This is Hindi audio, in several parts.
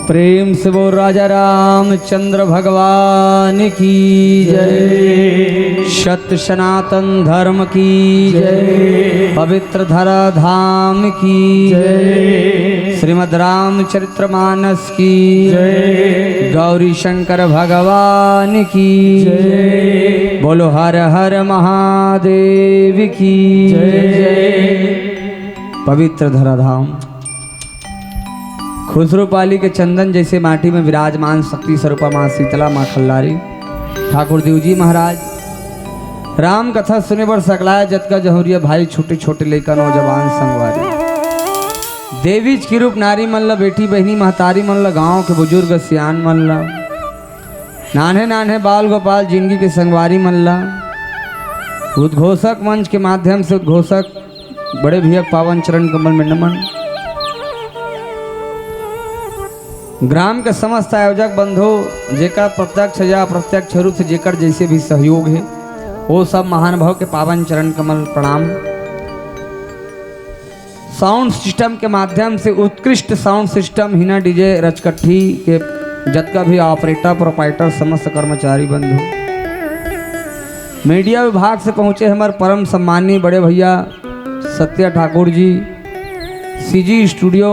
प्रेम से वो राजा रामचंद्र भगवान की जय। सत्य सनातन धर्म की जय। पवित्र धरा धाम की जय। श्रीमद् रामचरितमानस की जय। गौरी शंकर भगवान की जय। बोलो हर हर महादेव की जय। पवित्र धराधाम खुसरूपाली के चंदन जैसे माटी में विराजमान शक्ति स्वरूपा माँ शीतला माँ खल्लारी ठाकुर देव जी महाराज राम कथा सुने पर सकलाया जत का जहुरिया भाई छोटे छोटे लेकर नौजवान संगवारी देवीज की रूप नारी मल्ल बेटी बहनी महतारी मल्ल गांव के बुजुर्ग सियान मल्ल नान्हे नान्हे बाल गोपाल जिंदगी के संगवारी मल्ला उद्घोषक मंच के माध्यम से उद्घोषक बड़े भैया पावन चरण कमल में नमन। ग्राम के समस्त आयोजक बंधु जेकर प्रत्यक्ष या अप्रत्यक्ष रूप से जेकर जैसे भी सहयोग है वो सब महानुभाव के पावन चरण कमल प्रणाम। साउंड सिस्टम के माध्यम से उत्कृष्ट साउंड सिस्टम हिना डीजे रचकट्ठी के जतका भी ऑपरेटर प्रोपाइटर समस्त कर्मचारी बंधु मीडिया विभाग से पहुंचे हमारे परम सम्मानीय बड़े भैया Satya Thakur ji CG studio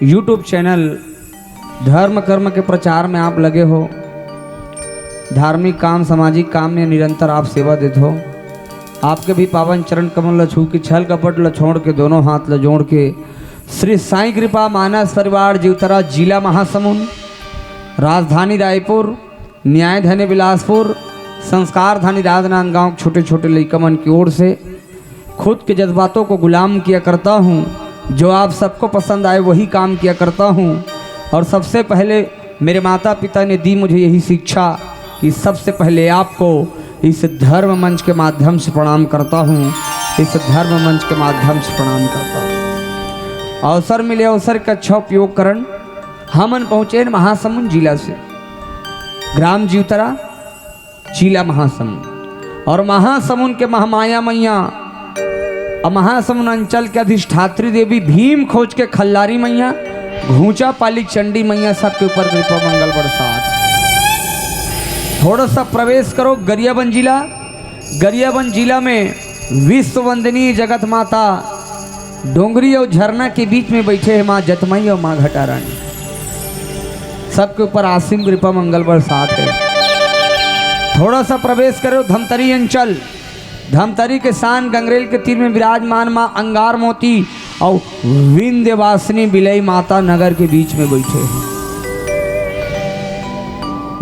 YouTube channel धर्म कर्म के प्रचार में आप लगे हो धार्मिक काम सामाजिक काम में निरंतर आप सेवा देते हो आपके भी पावन चरण कमल छू के छल कपट ल छोड़ के दोनों हाथ ल जोड़ के श्री साईं कृपा मानस परिवार जीवतरा जिला महासमुंद राजधानी रायपुर न्याय धन्य बिलासपुर संस्कार धानी राजनांदगांव छोटे छोटे लइकमन की ओर से खुद के जज्बातों को गुलाम किया करता हूँ जो आप सबको पसंद आए वही काम किया करता हूँ। और सबसे पहले मेरे माता पिता ने दी मुझे यही शिक्षा कि सबसे पहले आपको इस धर्म मंच के माध्यम से प्रणाम करता हूँ इस धर्म मंच के माध्यम से प्रणाम करता हूँ। अवसर मिले अवसर का अच्छा उपयोग करन हमन पहुँचे महासमुंद जिला से ग्राम जीवतरा जिला महासमुंद और महासमुंद के महामाया मैया और महासमुंद अंचल के अधिष्ठात्री देवी भीम खोज के खल्लारी मैया घूचा पाली चंडी मैया सबके ऊपर कृपा मंगल बरसात। थोड़ा सा प्रवेश करो गरियाबंद जिला में विश्व वंदनीय जगत माता डोंगरी और झरना के बीच में बैठे हैं माँ जतमई और माँ घटा रानी सबके ऊपर आसिम कृपा मंगल बरसात है। थोड़ा सा प्रवेश करो धमतरी अंचल धमतरी के शान गंगरेल के तीर में विराजमान माँ अंगार मोती और विंध्यवासिनी बिलई माता नगर के बीच में बैठे हैं।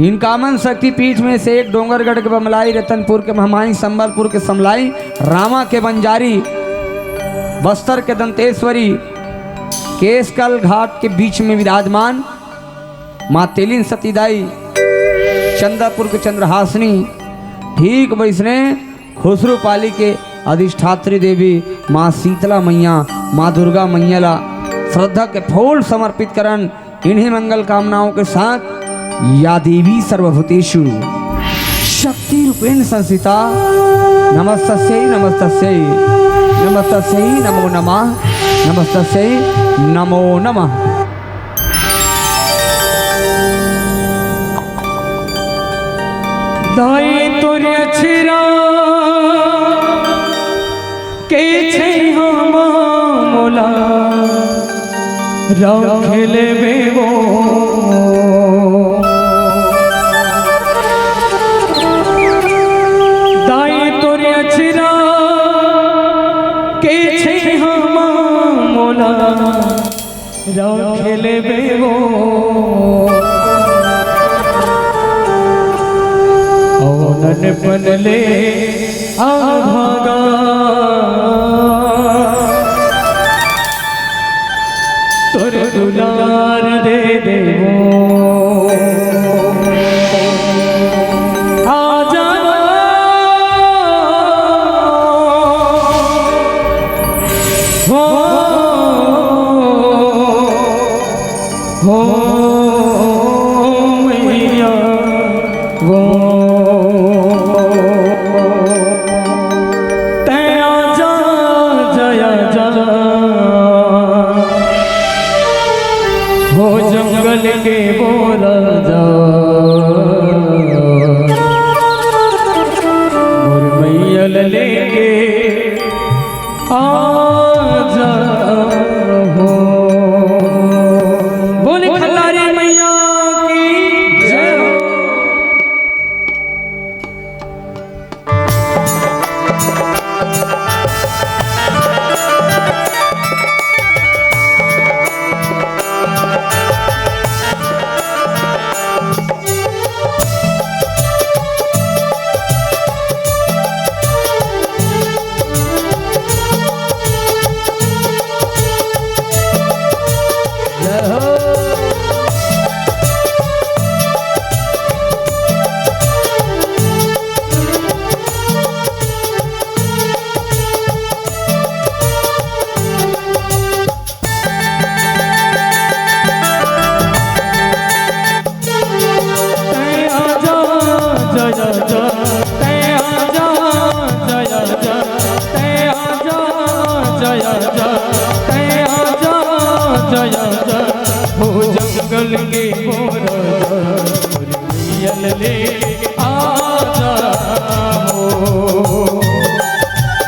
इनकामन शक्तिपीठ में से एक डोंगरगढ़ के बमलाई रतनपुर के महमाई संबलपुर के समलाई रामा के बंजारी बस्तर के दंतेश्वरी केसकल घाट के बीच में विराजमान माँ तेलिन सतीदाई चंद्रपुर के चंद्रहासनी ठीक वैसने खुसरूपाली के अधिष्ठात्री देवी माँ शीतला मैया माँ दुर्गा मैया ला श्रद्धा के फूल समर्पित करन इन्हीं मंगल कामनाओं के साथ या देवी सर्वभूतेषु शक्ति रूपेण संस्थिता नमस्तस्यै नमस्तस्यै नमस्तस्यै नमो नमः नमस्तस्यै नमो नमः। दाई तोरे छिरा के छै हम मोला रखेले बेवो दाई तोरे छिरा के छै हम मोला रखेले बेवो नन बनले आभागा तोर दुलार दे देवो आजा हो मैया वो हो जंगल जंगल के वो राजा मोर मैयल लेके आजा हो। बोले खल्लारी मैया की जय हो। हो जंगल के वो राजा मोर मैयल लेके आजा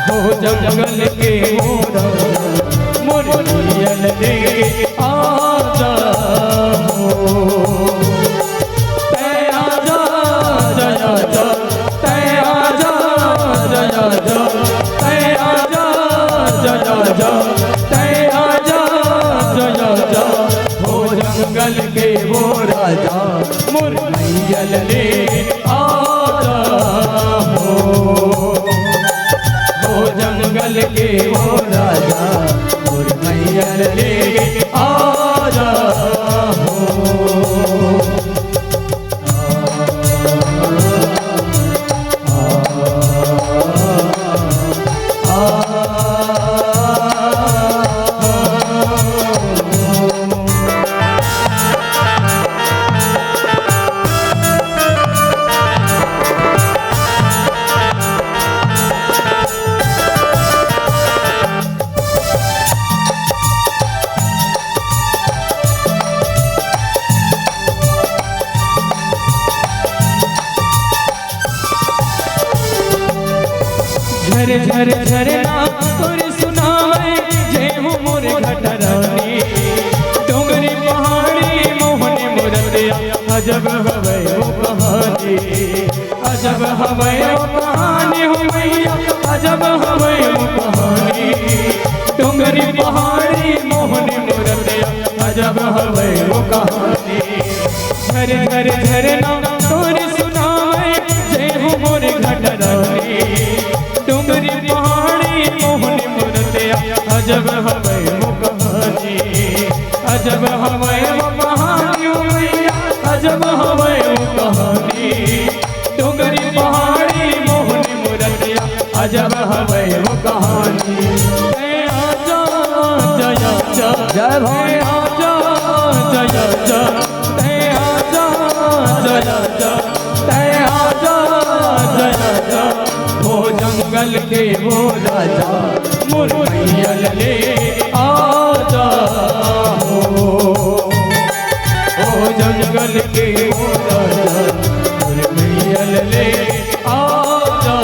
हो जंगल के वो राजा मोर मैयल लेके आजा हो। तै आजा जया जा तै आजा जया जा तै आजा जया जा तै आजा जया जा हो जंगल के वो राजा मोर मैयल ले आजा हो जंगल के वो राजा मोर मैयल ले आजा हो। झर झर झरना तोर सुनावे जय हो मोर घटरानी डोंगरी पहाड़ी मोहन मुरतिया अजब हवे वो कहानी अजब हवे वो कहानी हो मैया अजब हवे वो कहानी डोंगरी पहाड़ी मोहन मुरतिया अजब हवे वो कहानी झर झर झरना तोर सुनावे जय हो मोर घटरानी डोंगरी पहाड़ी मोहन मुरतिया अजब हवे वो कहानी अजब हवे वो कहानी मैया अजब हवे वो कहानी डोंगरी पहाड़ी मोहन मुरतिया अजब हवे वो कहानी। आजा जया जा जय भाई आजा जया जा आजा जया जा आजा जया जा हो जंगल के वो राजा मोर मैयल ले आजा हो जंगल के वो राजा मोर मैयल ले आजा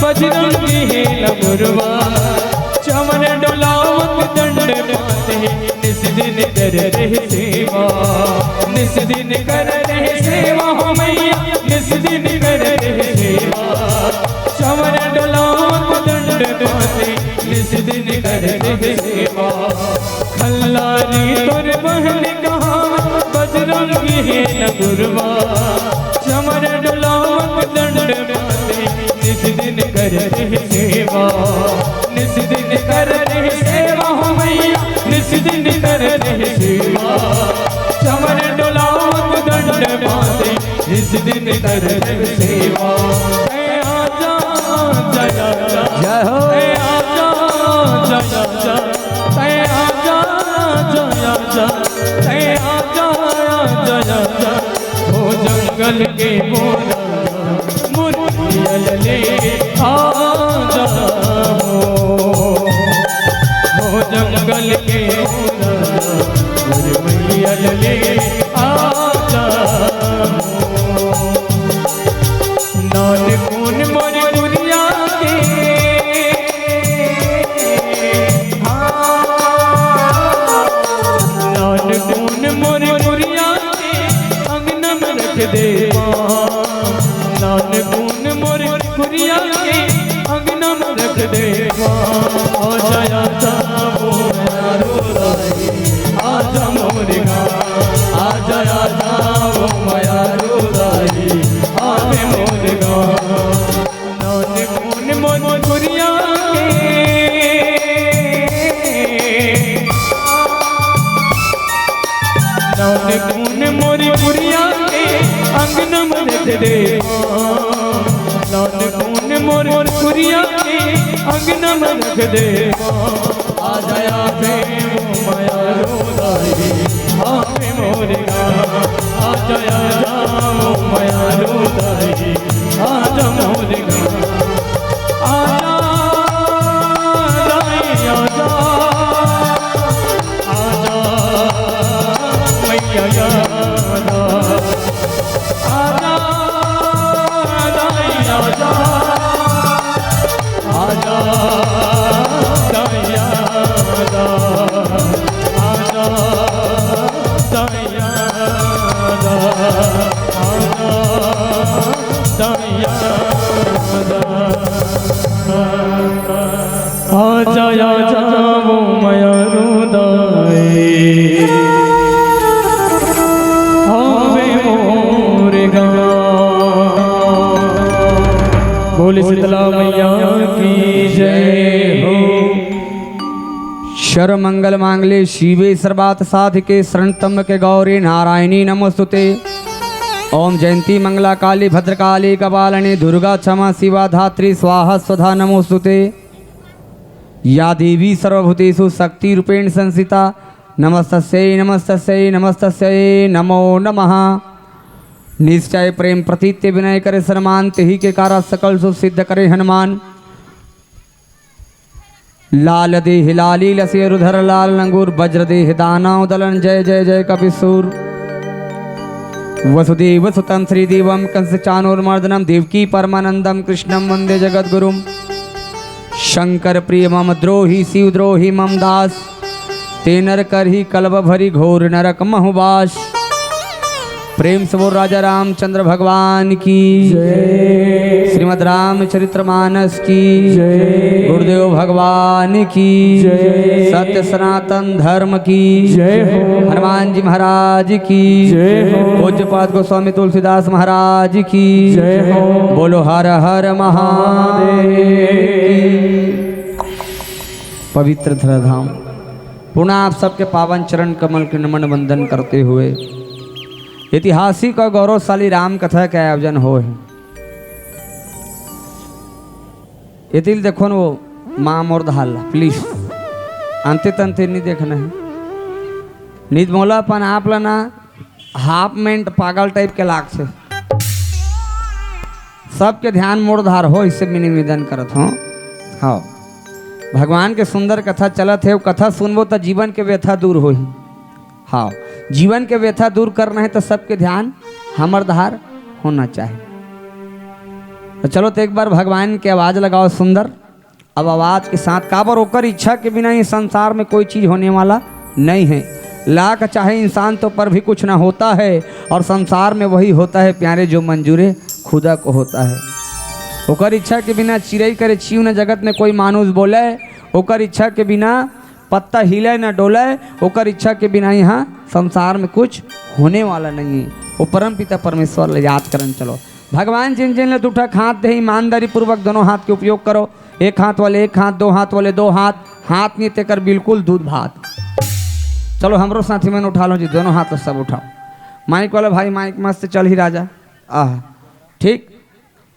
बजरंगी है लमुरवा चमन डोलावत दंड माते निस दिन कर रहे सेवा निस दिन कर रहे सेवा हो मैया निस दिन कर रहे सेवा चमन डोलावत दंड माते निस दिन कर रहे सेवा खल्लारी तोर बहन कहा बजरंगी है लमुरवा चमन डोलावत दंड माते करते हैं सेवा, निस दिन करते हैं सेवा हो मैया, निस दिन करते हैं सेवा। चमन डोलावत दंड बांधे, निस दिन करते हैं सेवा। आजा जय जय हो। आजा जय जय आजा जय जय आजा जय जय। हो जंगल के मोरा मुरलियल ले आजा, हो जंगल के मोरा मुरलियल ले आजा। नान कौन मोर दुनिया के नान कौन मोर दुनिया के अंगना में रख दे, नान कौन मोर दुनिया के अंगना में रख दे। आजा आजा वो मारो राही, आजा मोर गाँव, आजा आजा वो मारो राही, आवे मोर गाँव। नान कौन मोर दुनिया के नान कौन मोरी पुरिया के अंगना में रख दे, नान कौन मोरी पुरिया के अंगना में रख दे। आजा आवे वो माया रोदाई, आवे मोरे गाँव, आजा आजा वो माया रोदाई, आजा मोरे गाँव। आजा दाई आजा, आजा मैया यादा, आजा दाई आजा, आजा दाई यादा, आजा दाई यादा, आजा दाई यादा। आजा आजा वो माया रोदाई, आवे मोर गाँव। बोले शीतला मैया की जय हो। सर्वमंगल मांगल्ये शिवे सर्वार्थ साधिके शरणत्र्यंबके गौरी नारायणी नमोस्तुते। ओम जयंती मंगला काली भद्रकाली कपालिनी दुर्गा क्षमा शिवा धात्री स्वाहा स्वधा नमोस्तुते। या देवी सर्वभूतेषु शक्ति रूपेण संस्थिता नमस्तस्यै नमस्तस्यै नमस्तस्यै नमो नमः। निश्चय प्रेम प्रतीत्य विनय करे सन्मान, तेहि के कारा सकल सु सिद्ध करे हनुमान। लाल देह लाली लसी रुधर लाल लंगूर, वज्र देह दानव दलन जय जय जय कपिसूर। वसुदेव सुतं श्रीदेवं कंस चाणूरमर्दनं, देवकी परमानंदं कृष्णं वंदे जगद्गुरुं। शंकर प्रिय मम द्रोही शिव द्रोही मम दास, ते नर करही कल्प भरी घोर नरक महुबास। प्रेम से बोल राजा रामचंद्र भगवान की जय, श्रीमद् रामचरितमानस की जय, गुरुदेव भगवान की जय, सत्य सनातन धर्म की जय हो, हनुमान जी महाराज की जय हो, पूज्यपाद गोस्वामी तुलसीदास महाराज की जय हो। बोलो हर हर महादेव। पवित्र धराधाम पुनः आप सबके पावन चरण कमल के नमन वंदन करते हुए ऐतिहासिक और गौरवशाली राम कथा के आयोजन हो है। ये देखो न वो माँ मोर धाल प्लीज अंते तंते नहीं देखना है। निज मोलापन आप लना हाफ मिनट पागल टाइप के लाग से सबके ध्यान मोड़ धार हो, इससे मैं निवेदन करत हूँ। हाँ भगवान के सुंदर कथा चलत है, वो कथा सुनबो तो जीवन के व्यथा दूर हो ही। हाँ जीवन के व्यथा दूर करना है तो सबके ध्यान हमर धार होना चाहिए। तो चलो तो एक बार भगवान की आवाज़ लगाओ सुंदर। अब आवाज़ के साथ काबर होकर इच्छा के बिना ये संसार में कोई चीज़ होने वाला नहीं है। लाख चाहे इंसान तो पर भी कुछ ना होता है, और संसार में वही होता है प्यारे जो मंजूरे खुदा को होता है। ओकर इच्छा के बिना चिड़ै करे चीव न जगत में कोई मानुष बोले, ओकर इच्छा के बिना पत्ता हिले न डोले, ओकर इच्छा के बिना यहाँ संसार में कुछ होने वाला नहीं है। वो परम पिता परमेश्वर ले याद करन चलो। भगवान जिन जिन ले उठक हाथ दे ईमानदारी पूर्वक दोनों हाथ के उपयोग करो। एक हाथ वाले एक हाथ, दो हाथ वाले दो हाथ, हाथ नहीं तेकर बिल्कुल दूध भात। चलो हमरो साथी मैंने उठा लो जी, दोनों हाथ सब उठाओ। माइक वाला भाई माइक मस्त चल ही राजा। ठीक,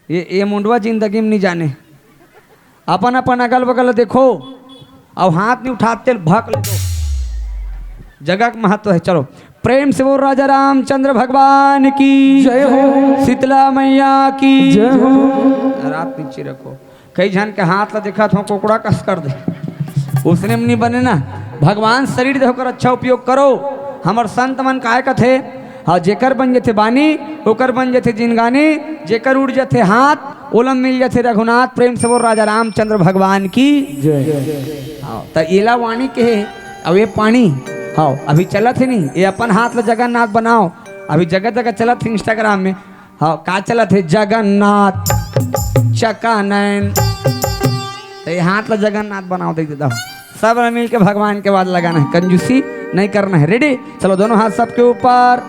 ये मुंडवा जिंदगी में नहीं जाने। अपन अपन अगल बगल देखो, अब हाथ नहीं उठाते भक ले दो, जगह का महत्व है। चलो प्रेम से बोल राजा रामचंद्र भगवान की जय हो, शीतला मैया की जय हो। रात नीचे रखो। कई जन के हाथ ला देखा था कोकड़ा कस कर दे, उसने में नहीं बने ना। भगवान शरीर देकर अच्छा उपयोग करो। हमर संत मन काय कथे, हाँ जेकर बन जाते बानी ओकर बन जाते जिनगानी, जेकर उड़ जाते हाथ ओलम मिल जाते रघुनाथ। प्रेम से बोल राजा रामचंद्र भगवान की जय। हाँ तो एला वाणी के है। अब ये पानी हाँ अभी चलत है नहीं, ये अपन हाथ ला जगन्नाथ बनाओ। अभी जगह जगह चलत है इंस्टाग्राम में, हाँ का चलत है जगन्नाथ चका नैन, तो ये हाथ ला जगन्नाथ बनाओ। देख देता हूँ सब मिल के भगवान के बाद लगाना है, कंजूसी नहीं करना है। रेडी, चलो दोनों हाथ सबके ऊपर,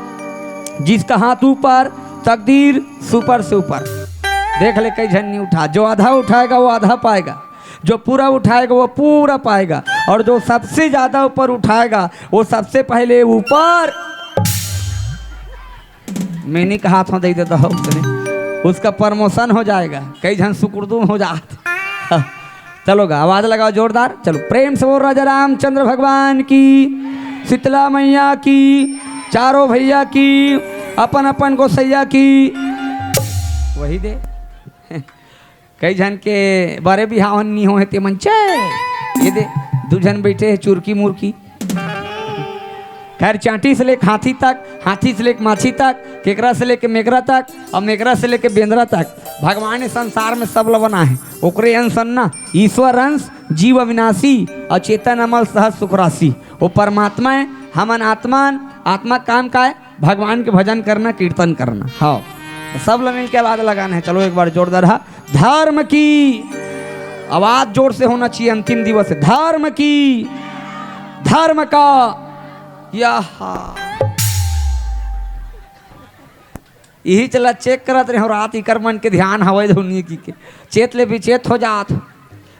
जिसका हाथ ऊपर तकदीर सुपर से ऊपर। देख ले कई जन नहीं उठा, जो आधा उठाएगा वो आधा पाएगा, जो पूरा उठाएगा वो पूरा पाएगा, और जो सबसे ज्यादा ऊपर उठाएगा वो सबसे पहले ऊपर। मैंने का हाथ में दे देता हूँ, उसका प्रमोशन हो जाएगा। कई जन सुकुर्दू हो जाते। चलो गा आवाज लगाओ जोरदार। चलो प्रेम से बोल राजा रामचंद्र भगवान की, शीतला मैया की, चारों भैया की, अपन अपन गोसैया की। वही दे कई जन के बड़े बिहावन नहीं हो ते मंचे, ये दे दू जन बैठे है चुरकी मुर्की। खैर चांटी से लेकर हाथी तक, हाथी से लेकर माछी तक, केकरा से लेकर मेकरा तक, और मेकरा से लेकर बेंद्रा तक भगवान ने संसार में सब लवना है। ओकरे अंश अन्ना ईश्वर अंश जीव अविनाशी, अचेतन अमल सहज सुख राशि। वो परमात्मा है, हमन आत्मान। आत्मा काम का है भगवान के भजन करना, कीर्तन करना। हाँ तो सब लोग मिल के आवाज लगाना है। चलो एक बार जोरदार हा। धर्म की आवाज जोर से होना चाहिए, अंतिम दिवस है। धर्म की, धर्म का यही चला चेक करत रहे रात इकर मन के ध्यान हवे धुनी की के चेत ले भी चेत हो जात।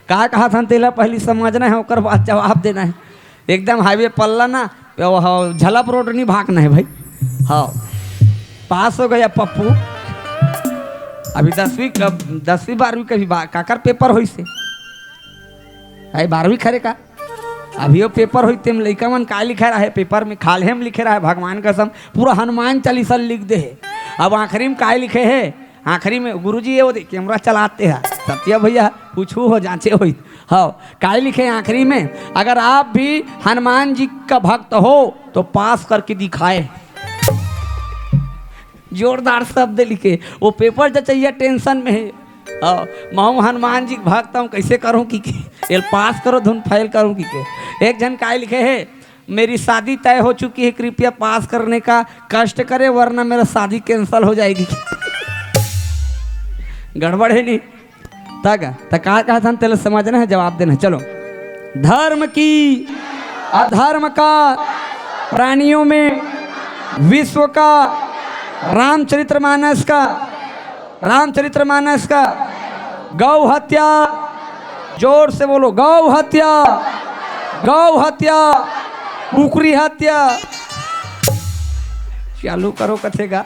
कहा था तेला पहली समझना है, ओकर बाद जवाब देना है। एकदम हाईवे पल्ला ना, झलप रोड नहीं भागना है भाई। हाँ पास हो गया पप्पू। अभी 10वीं 12वीं का भी काकर पेपर हो से, अरे 12वीं खरे का अभी वो पेपर हो तेम लड़का मन का लिखा रहा है पेपर में, खाले में लिखे रहा है भगवान कसम पूरा हनुमान चालीसा लिख दे है। अब आखिरी में काय लिखे है, आखिरी में गुरुजी ये वो कैमरा चलाते हैं सत्या भैया पूछू हो जांचे हो। हाँ काय लिखे आखिरी में, अगर आप भी हनुमान जी का भक्त हो तो पास करके दिखाए। जोरदार शब्द लिखे। वो पेपर जो चाहिए टेंशन में है, मैं हनुमान जी भक्त हूँ कैसे करूँ कि पास करो धुन फैल करूँ कि एक जन काय लिखे है, मेरी शादी तय हो चुकी है, कृपया पास करने का कष्ट करे वरना मेरा शादी कैंसल हो जाएगी। गड़बड़ है नहीं तक कहा था तेल समझना है, जवाब देना है। चलो धर्म की, अधर्म का, प्राणियों में, विश्व का, रामचरितमानस का, गौ हत्या, जोर से बोलो गौ हत्या, गौ हत्या, कुकरी हत्या। चालू करो कथेगा,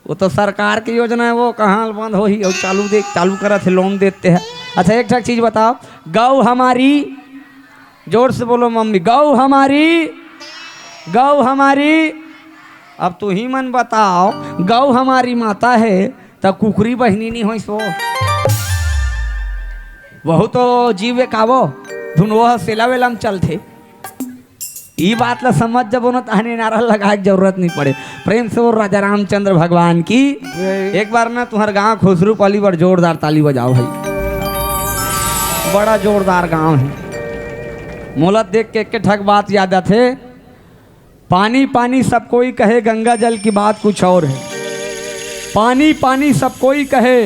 वो तो सरकार की योजना है, वो कहाँ बंद हो ही और चालू करा थे लोन देते हैं। अच्छा एक चीज बताओ, गौ हमारी, जोर से बोलो मम्मी, गौ हमारी, गौ हमारी। अब तू ही मन बताओ, गौ हमारी माता है तब कुकरी बहनी नहीं हो सो, वह तो जीव कावो धुन वह सेला वेला में चलते। ये बात ला समझ जब न तहने नारा लगाए जरूरत नहीं पड़े। प्रेम से वो राजा रामचंद्र भगवान की। एक बार ना तुम्हारे गांव खुसरू पाली पर जोरदार ताली बजाओ भाई, बड़ा जोरदार गांव है। मोलत देख के एक ठग बात याद आते, पानी पानी सब कोई कहे, गंगा जल की बात कुछ और है। पानी पानी सब कोई कहे,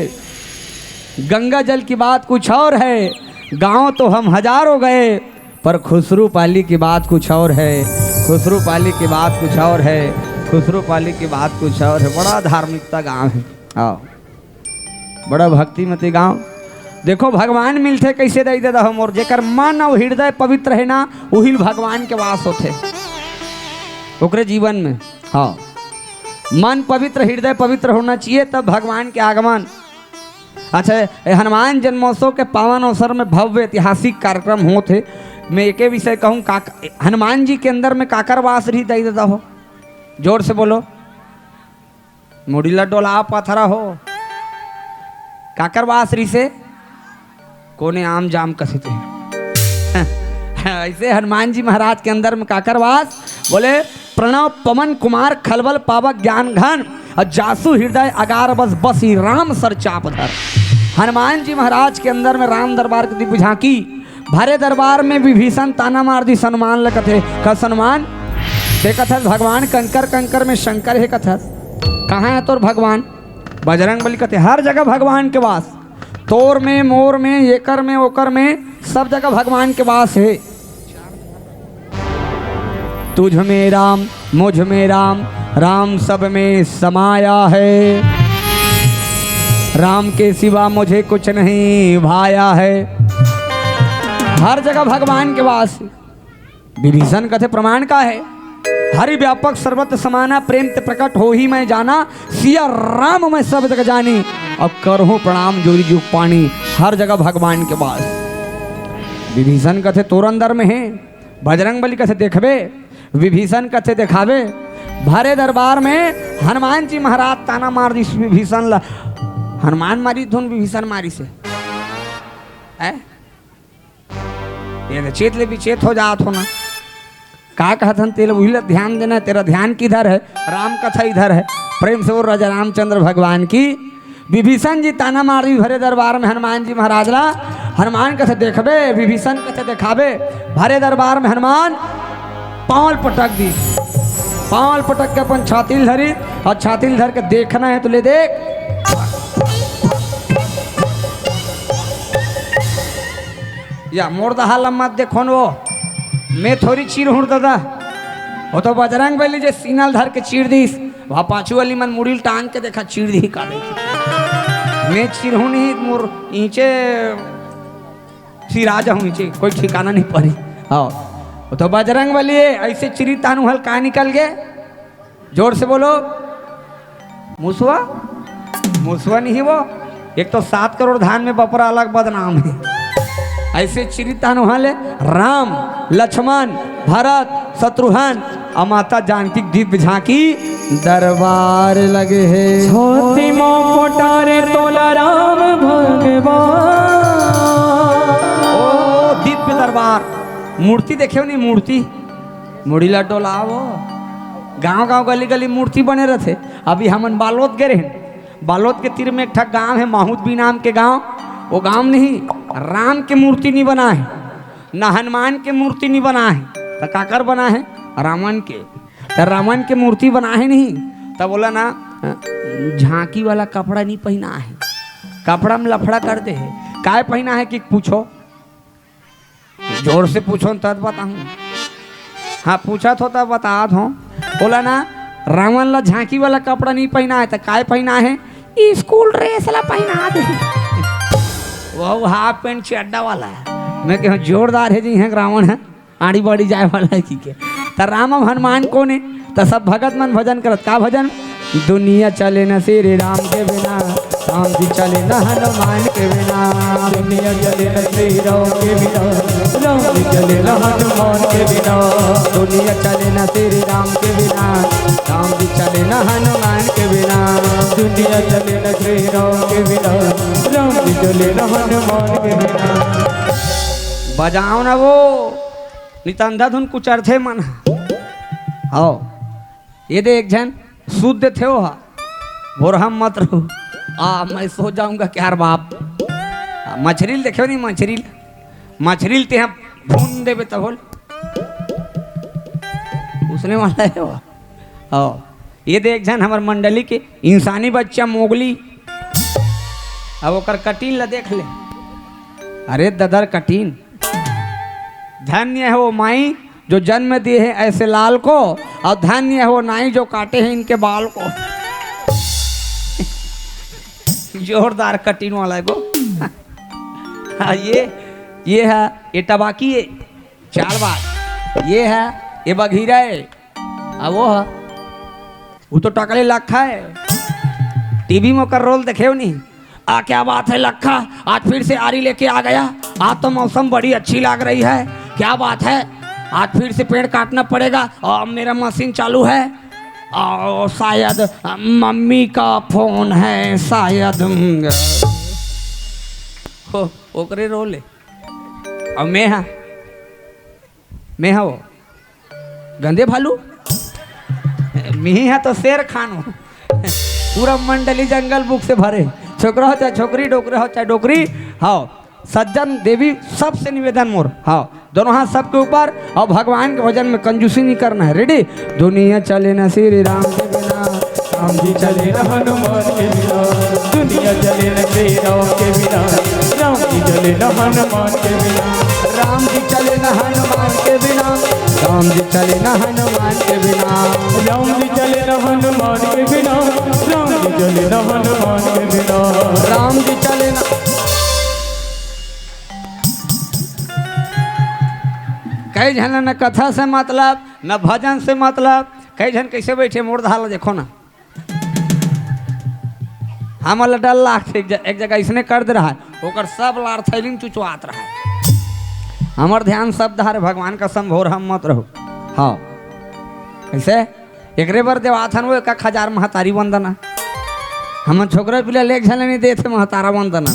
गंगा जल की बात कुछ और है। गांव तो हम हजारों गए, पर खुसरू पाली की बात कुछ और है, खुसरू पाली की बात कुछ और है। खुसरूपाली की बात कुछ और है। बड़ा धार्मिकता गांव है। आओ, बड़ा भक्तिमती गांव। देखो भगवान मिलते कैसे दे देता हम, और जेकर मन और हृदय पवित्र है ना, वही भगवान के वास होते ओकरे जीवन में। हाँ, मन पवित्र, हृदय पवित्र होना चाहिए, तब भगवान के आगमन। अच्छा, हनुमान जन्मोत्सव के पावन अवसर में भव्य ऐतिहासिक कार्यक्रम होते। मैं एक विषय कहूँ, हनुमान जी के अंदर में काकर वास रही दे देता हो, जोर से बोलो। मुड़ीला डोला पथरा हो, काकर वास रही से कोने आम जाम कसे थे। ऐसे हनुमान जी महाराज के अंदर में काकरवास बोले, प्रणव पवन कुमार खलबल पावक ज्ञान घन, और जासु हृदय अगार बस बसी राम सर चाप धर। हनुमान जी महाराज के अंदर में राम दरबार की दिव्य झांकी, भरे दरबार में विभीषण ताना मार दी सनुमान लगते का सनुमान देखत है भगवान कंकर कंकर में शंकर है कथस। कहाँ है तोर भगवान? बजरंग बली कहते हर जगह भगवान के वास, तोर में मोर में येकर में ओकर में सब जगह भगवान के वास है। तुझ में राम मुझ में राम, राम सब में समाया है, राम के सिवा मुझे कुछ नहीं भाया है। हर जगह भगवान के वास। विभीषण कहते प्रमाण का है, हरि व्यापक सर्वत्र समाना, प्रेम ते प्रकट हो ही मैं जाना, सिया राम मैं सब जगह जानी, अब करहूं प्रणाम जोरी जुग पानी। हर जगह भगवान के पास। विभीषण कथे तोर अंदर में है, बजरंग बली कथे देखबे, विभीषण कथे देखावे। भरे दरबार में हनुमान जी महाराज ताना मार दी विभीषण ला। हनुमान मारी धुन विभीषण मारी से है? ये चेत ले भी चेत हो जात हो ना। का कहथन तेरे वही ध्यान देना, तेरा ध्यान किधर है? राम कथा इधर है। प्रेम से वो राजा रामचंद्र भगवान की। विभीषण जी ताना मारी भरे दरबार में हनुमान जी महाराज ला। हनुमान कथे देखबे, विभीषण कथे देखाबे। भरे दरबार में हनुमान पांव पटक दी, पांव पटक के अपन छातिल धरी, और छातिल धर के देखना है तो ले देख। या मोर दहा लम्मत देखो वो, मैं थोड़ी चीर हूँ दादा। वो तो बजरंग बली जे सीनल धर के चीर दी, वहाँ पाछू वाली मन मुड़ील टांग के देखा चीर दी का मैं चीर हूँ नहीं, मोर नीचे सिरा जाऊँ नीचे, कोई ठिकाना नहीं पड़ी। हाँ, वो तो बजरंग बली ऐसे चिरी तानू हल कहाँ निकल गए? जोर से बोलो। मुसवा? मुसवा नहीं वो, एक तो 7 करोड़ धान में बपरा अलग बदनाम है। ऐसे चिरितान वाले राम लक्ष्मण भरत शत्रुघ्न और माता जानकी दिव्य झांकी दरबार लगे है। छोटी मोटारे तोला राम भगवान। ओ दिव्य दरबार, मूर्ति देखे नहीं? मूर्ति मुड़ीला डोलावो, गांव गांव गली गली मूर्ति बने रहते। अभी हमन बालोद गए रहे, बालोद के तीर में एक ठक गाँव है माहूदबी नाम के गाँव। वो गांव नहीं, राम के मूर्ति नहीं बना है, न हनुमान के मूर्ति नहीं बना है, तो काकर बना है? रावण के। तो रावण के मूर्ति बना है नहीं, तब बोला ना झांकी वाला कपड़ा नहीं पहना है, कपड़ा में लफड़ा कर दे है। काय पहना है कि पूछो, जोर से पूछो तब बताऊँ। हाँ पूछा तो तब बता दो। बोला ना रावण ला झांकी वाला कपड़ा नहीं पहना है, तो काय पहना है? स्कूल ड्रेस ला पहना दे, वो हाफ पैंट चड्डा वाला है। मैं कहूँ जोरदार है जी है, रावण है आड़ी बाड़ी जाए वाला है की के। तो राम हनुमान कौन है? तो सब भगत मन भजन करत। का भजन? दुनिया चले न श्री राम के बिना, राम जी चले न हनुमान के बिना। दुनिया चले न श्री राम के बिना, राम जी चले न हनुमान के बिना। दुनिया चले न श्री राम के बिना, राम जी चले न हनुमान के बिना। दुनिया चले न श्री राम के बिना, राम जी चले न हनुमान के बिना। बजाओ ना वो नितंधा धुन कुछ अर्थे मन। आओ ये देख जन शुद्ध थे हो, भोरहम मत रहो। मैं सो जाऊंगा क्या बाप। मछरील देखे नहीं? मछरील मछरील ते हम भून देवे तब बोल उसने वाला है वो। आओ ये देख जन हमार मंडली के इंसानी बच्चा मोगली, अब ओकर कटीन ला देख ले। अरे ददर कटीन, धन्य है वो माई जो जन्म दिए हैं ऐसे लाल को, और धन्य है वो नाई जो काटे हैं इनके बाल को। जोरदार कटिंग वाला है वो। हाँ, ये है, ये टबाकी है, चार बार ये है, ये बघीरा है, अब वो तो टकले लखा है। टीवी में कर रोल देखे हो नहीं? क्या बात है लखा, आज फिर से आरी लेके आ गया, आज तो मौसम बड़ी अच्छी लग रही है, क्या बात है, आज फिर से पेड़ काटना पड़ेगा और मेरा मशीन चालू है, और शायद मम्मी का फोन है, शायद ओकरे रोल है। और मैं हाँ वो गंदे भालू, मैं है तो शेर खान हूँ। पूरा मंडली जंगल बुक से भरे, छोकरा हो चाहे छोकरी, डोकरा हो चाहे डोकरी, हाँ सज्जन देवी सबसे निवेदन मोर, हाँ दोनों हाथ सबके ऊपर, और भगवान के भजन में कंजूसी नहीं करना है। रेडी? दुनिया चले न श्री राम के बिना, राम जी चले न हनुमान के बिना, दुनिया चले न श्री राम के बिना, राम जी चले न हनुमान के बिना, राम जी चले न हनुमान के बिना, राम जी चले न हनुमान के बिना, राम जी चले न हनुमान के बिना, राम जी चले न हनुमान के बिना, राम जी चले न। कई जन न कथा से मतलब, न भजन से मतलब, कई जन कैसे बैठे मोड़ धाल देखो ना, हम डर लाख एक जगह इसने कर दे रहा है, ओकर सब लार थैलिन चुचुआत रहा है। हमार ध्यान सब धारे भगवान का संभोर हम मत रहो। हाँ कैसे एकरे बार देवाथन वो 1000 महतारी वंदना, हम छोकरा पिला लेक झले नहीं देते महतारा वंदना,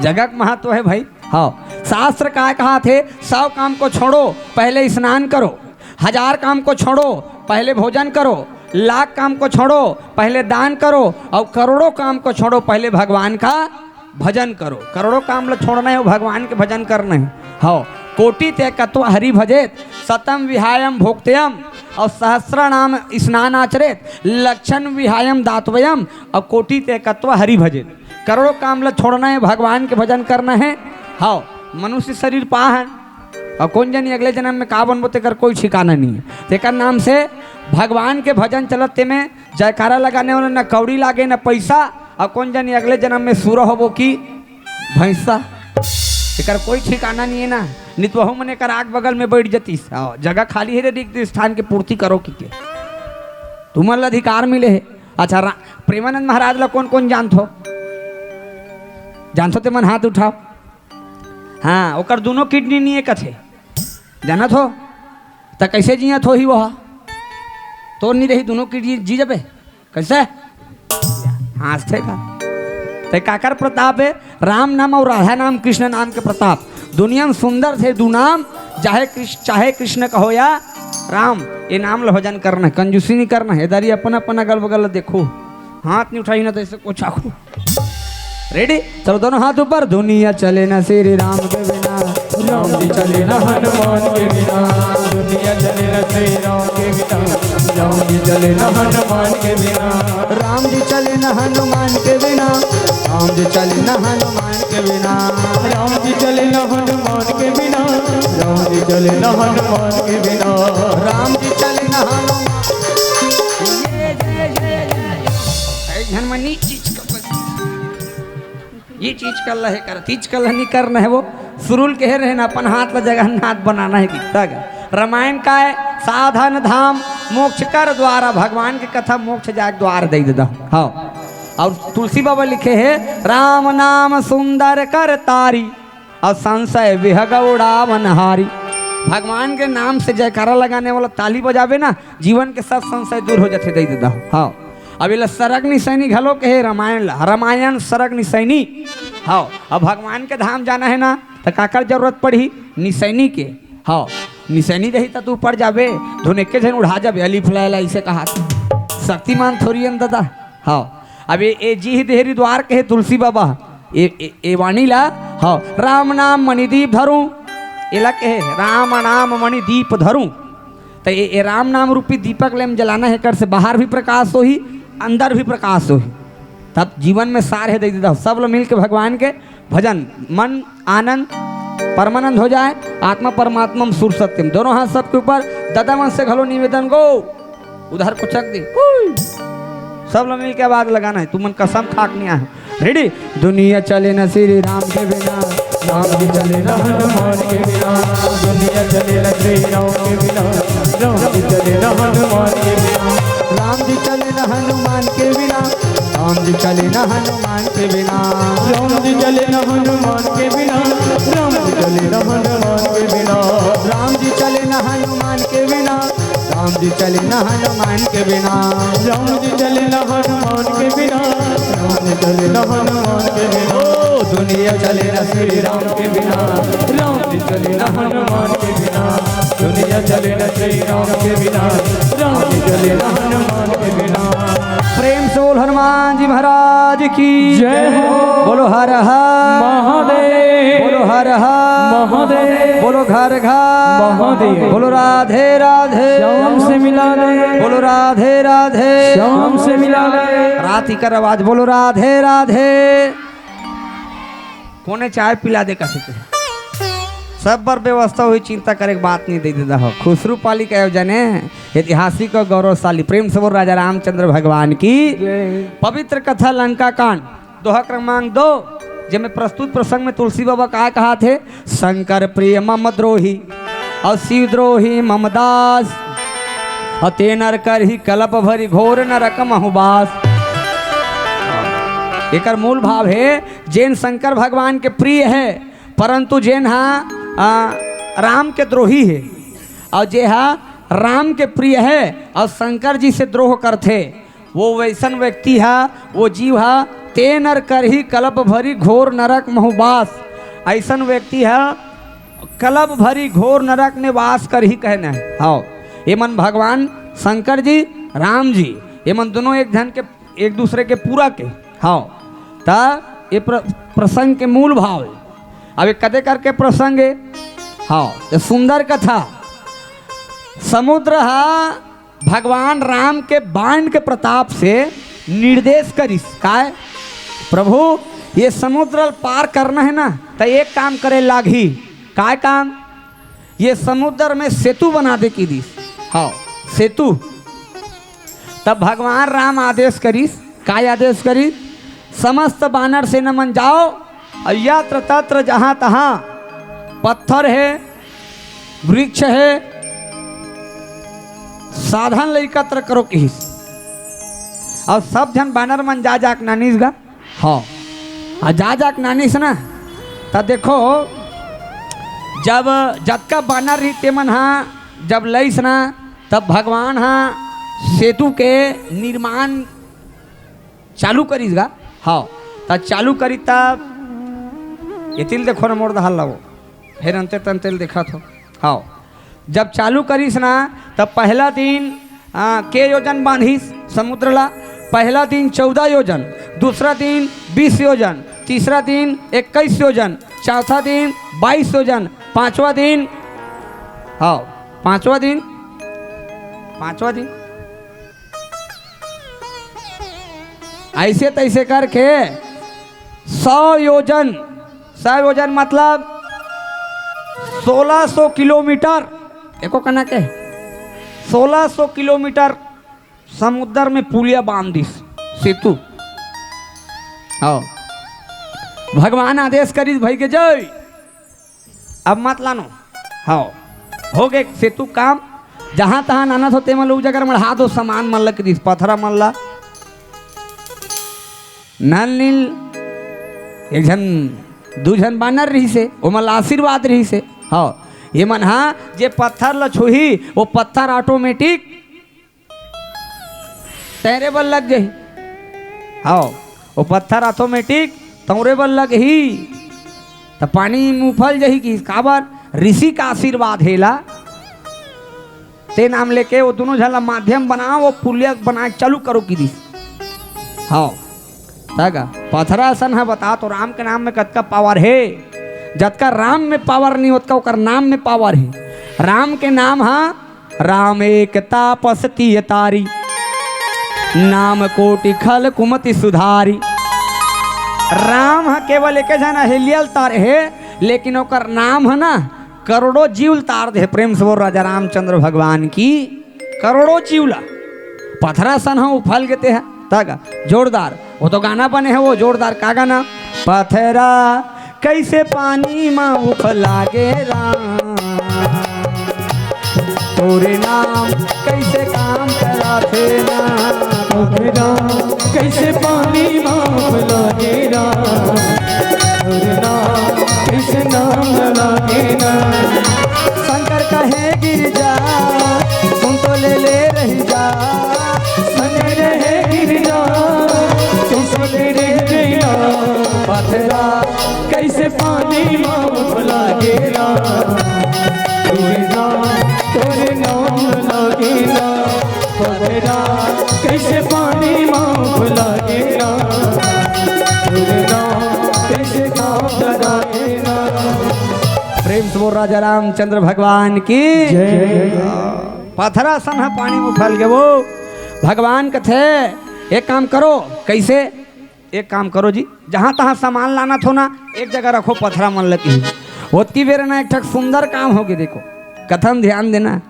जगत महत्व है भाई। हाँ शास्त्र का कहा थे, 100 काम को छोड़ो पहले स्नान करो, 1000 काम को छोड़ो पहले भोजन करो, 1,00,000 काम को छोड़ो पहले दान करो, और करोड़ों काम को छोड़ो पहले भगवान का भजन करो। करोड़ों काम ला छोड़ना है, वो भगवान के भजन करना है। हाँ कोटि ते कत्व हरि भजेत, शतम विहायम भोक्तयम, और सहस्र नाम स्नान आचरेत, लक्षण विहायम दातवयम, और कोटि ते कत्व हरि भजेत। करोड़ों काम ला छोड़ना है, भगवान के भजन करना है। हाँ मनुष्य शरीर पा है, और कौन जानी अगले जन्म में का बनबो तेकर कोई ठिकाना नहीं है। तेकर नाम से भगवान के भजन चलते में जयकारा लगाने वाला न कौड़ी लागे न पैसा, और कौन जानी अगले जन्म में सूर होबो की भैंसा, तेकर कोई ठिकाना नहीं है ना। नित वह मने कर आग बगल में बैठ जती, जगह खाली है रे, स्थान की पूर्ति करो कि तुम्हारे अधिकार मिले है। अच्छा प्रेमानंद महाराज ला कौन कौन जानथो ते मन हाथ उठाओ। हाँ ओकर दोनों किडनी नहीं एक थे, जानत हो तो कैसे जियत हो ही वह तो नहीं रही, दोनों किडनी जी जबे कैसे हंसते का। ते काकर प्रताप है, राम नाम और राधा नाम कृष्ण नाम के प्रताप। दुनिया में सुंदर थे दो नाम, चाहे कृष्ण कहो या राम, ये नाम ला भजन करना है, कंजूसी नहीं करना है। इधर ही अपन अपन अगल बगल देखो, हाथ नहीं उठाई ना तो ऐसे कुछ आखो। रेडी? चलो दोनों हाथ ऊपर। दुनिया चले ना श्री राम के बिना, राम जी चले न हनुमान के बिना, दुनिया चले न श्री राम के बिना, राम जी चले न हनुमान के बिना, राम जी चले न हनुमान के बिना, राम जी चले न हनुमान के बिना, राम जी चले न हनुमान के बिना, राम जी चले न हनुमान के बिना, राम जी चले न हनुमान। ये चीज कल है कर, तीज कल नहीं करना है, वो सुरुल कह रहे ना अपन हाथ ला जगन्नाथ बनाना है कि रामायण का है साधन धाम मोक्ष कर द्वारा, भगवान की कथा मोक्ष जाए द्वार दे देता। हाँ और तुलसी बाबा लिखे हैं, राम नाम सुंदर कर तारी, और संशय विहगौड़ा मनहारी। भगवान के नाम से जयकारा लगाने वाला ताली बजावे ना, जीवन के सब संशय दूर हो जाते दे देता। हाँ अब ये सरग निसैनी घलो के है रामायण सरग निसैनी। हाँ अब भगवान के धाम जाना है ना तो काकर जरूरत पड़ी, निसैनी के। हाँ निसैनी रही तो तू पड़ जाबे, धुने के जन उड़ा जाबे, अलीफ लैला इसे कहा शक्तिमान थोड़ी दादा। हाँ अब ये जी देहरी द्वार के है तुलसी बाबा, ये वाणी ला। हाँ राम नाम मणिदीप धरूं, ये के है राम नाम मणिदीप धरूं। तो ये राम नाम रूपी दीपक लेम जलाना है, कर से बाहर भी प्रकाश हो ही अंदर भी प्रकाश हो, तब जीवन में सार है दे देता। सब लोग मिल के भगवान के भजन, मन आनंद परमानंद हो जाए। आत्मा परमात्मा सुर सत्यम, दोनों हाथ सबके ऊपर। दादा मन से घलो निवेदन गो उधर को चक दी, सब लोग मिल के आवाज लगाना है। तुमन कसम खाकनी है। रेडी? दुनिया चले न श्री राम के बिना, राम जी चले न हनुमान के बिना, दुनिया चले न श्री राम के बिना, राम जी चले न हनुमान के बिना, राम जी चले न हनुमान के बिना, राम जी चले न हनुमान के बिना, राम जी चले न हनुमान के बिना, राम जी चले न हनुमान के बिना, राम जी चले न हनुमान के बिना, राम जी चले न हनुमान के बिना, राम जी चले न हनुमान के बिना, राम जी चले न हनुमान के बिना, दुनिया चले न श्री राम के बिना, राम जी चले न हनुमान के बिना, दुनिया चले न श्री राम के बिना, राम जी चले न हनुमान के बिना। प्रेम से बोल हनुमान जी महाराज की जय हो। बोलो हर हर महादेव, बोलो हर हर महादेव, बोलो घर घर महादेव, बोलो राधे राधे श्याम से मिला दे, बोलो राधे राधे श्याम से मिला दे। रात ही कर आवाज बोलो राधे राधे। कोने चाय पिला दे का सब पर व्यवस्था हुई, चिंता करे बात नहीं दे देता हो। खुसरू पाली का आयोजन है ऐतिहासिक और गौरवशाली। प्रेम से बोल राजा रामचंद्र भगवान की पवित्र कथा लंका कांड दोहा क्रमांक 2 जिसमें प्रस्तुत प्रसंग में तुलसी बाबा कहा थे, शंकर प्रिय मम द्रोही और शिव द्रोही ममदास और ते नर कर ही कलप भरी घोर नरक महुबास। एकर मूल भाव है जैन शंकर भगवान के प्रिय है परंतु जैन राम के द्रोही है, और जे राम के प्रिय है और शंकर जी से द्रोह करते वो वैसन व्यक्ति है, वो जीव है ते नर कर ही कलप भरी घोर नरक महुबास। ऐसन व्यक्ति है कलप भरी घोर नरक में वास कर ही कहना है। हाँ ये मन भगवान शंकर जी राम जी ये मन दोनों एक दूसरे के पूरा के। हाँ ता ये प्रसंग के मूल भाव है। अब एक कदे करके प्रसंग है। हाँ तो सुंदर कथा। समुद्र भगवान राम के बाण के प्रताप से निर्देश करिस काय प्रभु ये समुद्र पार करना है ना तो एक काम करे लागी। काय काम? ये समुद्र में सेतु बना दे की दिस। हाँ सेतु। तब भगवान राम आदेश करिस। काय आदेश करिस? समस्त बानर से नमन जाओ और यत्र तत्र जहाँ तहाँ पत्थर है वृक्ष है साधन एकत्र करो किस और सब जन बानर मन जा जाक नानीस गा। हाँ और जा जाक नानीस ना तब देखो जब जतका बानर रहते मन जब लईस ना तब भगवान सेतु के निर्माण चालू करीस गा। हाँ तब चालू करी तब ये तिल देखो ना मोर दहाल लगो फिर अंते तंतेल देखा था। हाँ जब चालू करीस ना तब पहला दिन के योजन बांधिस समुद्र ला। पहला दिन 14 योजन, दूसरा दिन 20 योजन, तीसरा दिन 21 योजन, चौथा दिन 22 योजन, पांचवा दिन ऐसे तैसे करके 100 योजन। 100 योजन मतलब 1600 किलोमीटर। एको कहना के 1600 किलोमीटर समुद्र में पुलिया बांध दिस सेतु। हाँ भगवान आदेश करी भाई के जय अब मत लानो। हाँ हो गए सेतु काम। जहाँ तहाँ नाना होते मन लोग जगह मन हाथ सामान मन लग दिस पत्थरा मन ला नल नील एक जन दू जन बानर रही से वो मन आशीर्वाद रही से। हाँ ये मन जे पत्थर ल छुही वो पत्थर ऑटोमेटिक तैरे बल लग जाही। हाँ वो पत्थर ऑटोमेटिक तौरे बल लग ही तो पानी मुफल जही कि काबर ऋषि का आशीर्वाद हेला ते नाम लेके वो दोनों झला माध्यम बनाओ वो पुलिया बना चालू करो की दिस। हाँ तगा पत्थरा सन है बता तो राम के नाम में कतका पावर है। जतका राम में पावर नहीं होता उकर नाम में पावर है। राम के नाम राम एक तापसती तारी नाम कोटि खल कुमति सुधारी। राम केवल एक जन हिलियल तारे है लेकिन ओकर नाम है ना करोड़ों जीव तार दे। प्रेम से बोल राजा रामचंद्र भगवान की करोड़ों जीवला पथरा सन हो उफल गेते हैं तागा जोरदार। वो तो गाना बने है वो जोरदार का गाना। पथरा कैसे पानी में उफला गे राम, तोरे नाम कैसे काम करा थे ना। पथरा कैसे पानी में लागे ना, तोरे नाम कैसे नाम लागे ना। शंकर कहे गिर जा तुम तो ले रही जा, शंकर है गिर जा तुम तो ले जा। पथरा कैसे पानी में लागे ना, तोरे नाम लागे ना। पथरा कैसे पानी में लागे ना, तोरे नाम कैसे काम लागे ना। प्रेम से बोल राजा रामचंद्र भगवान की पथरा सन है पानी में फैल गए वो भगवान कथे। एक काम करो, कैसे? एक काम करो जी, जहाँ तहाँ सामान लाना थो ना एक जगह रखो पथरा मन लगी होती बेर ना एक ठक सुंदर काम होगी। देखो कथन ध्यान देना,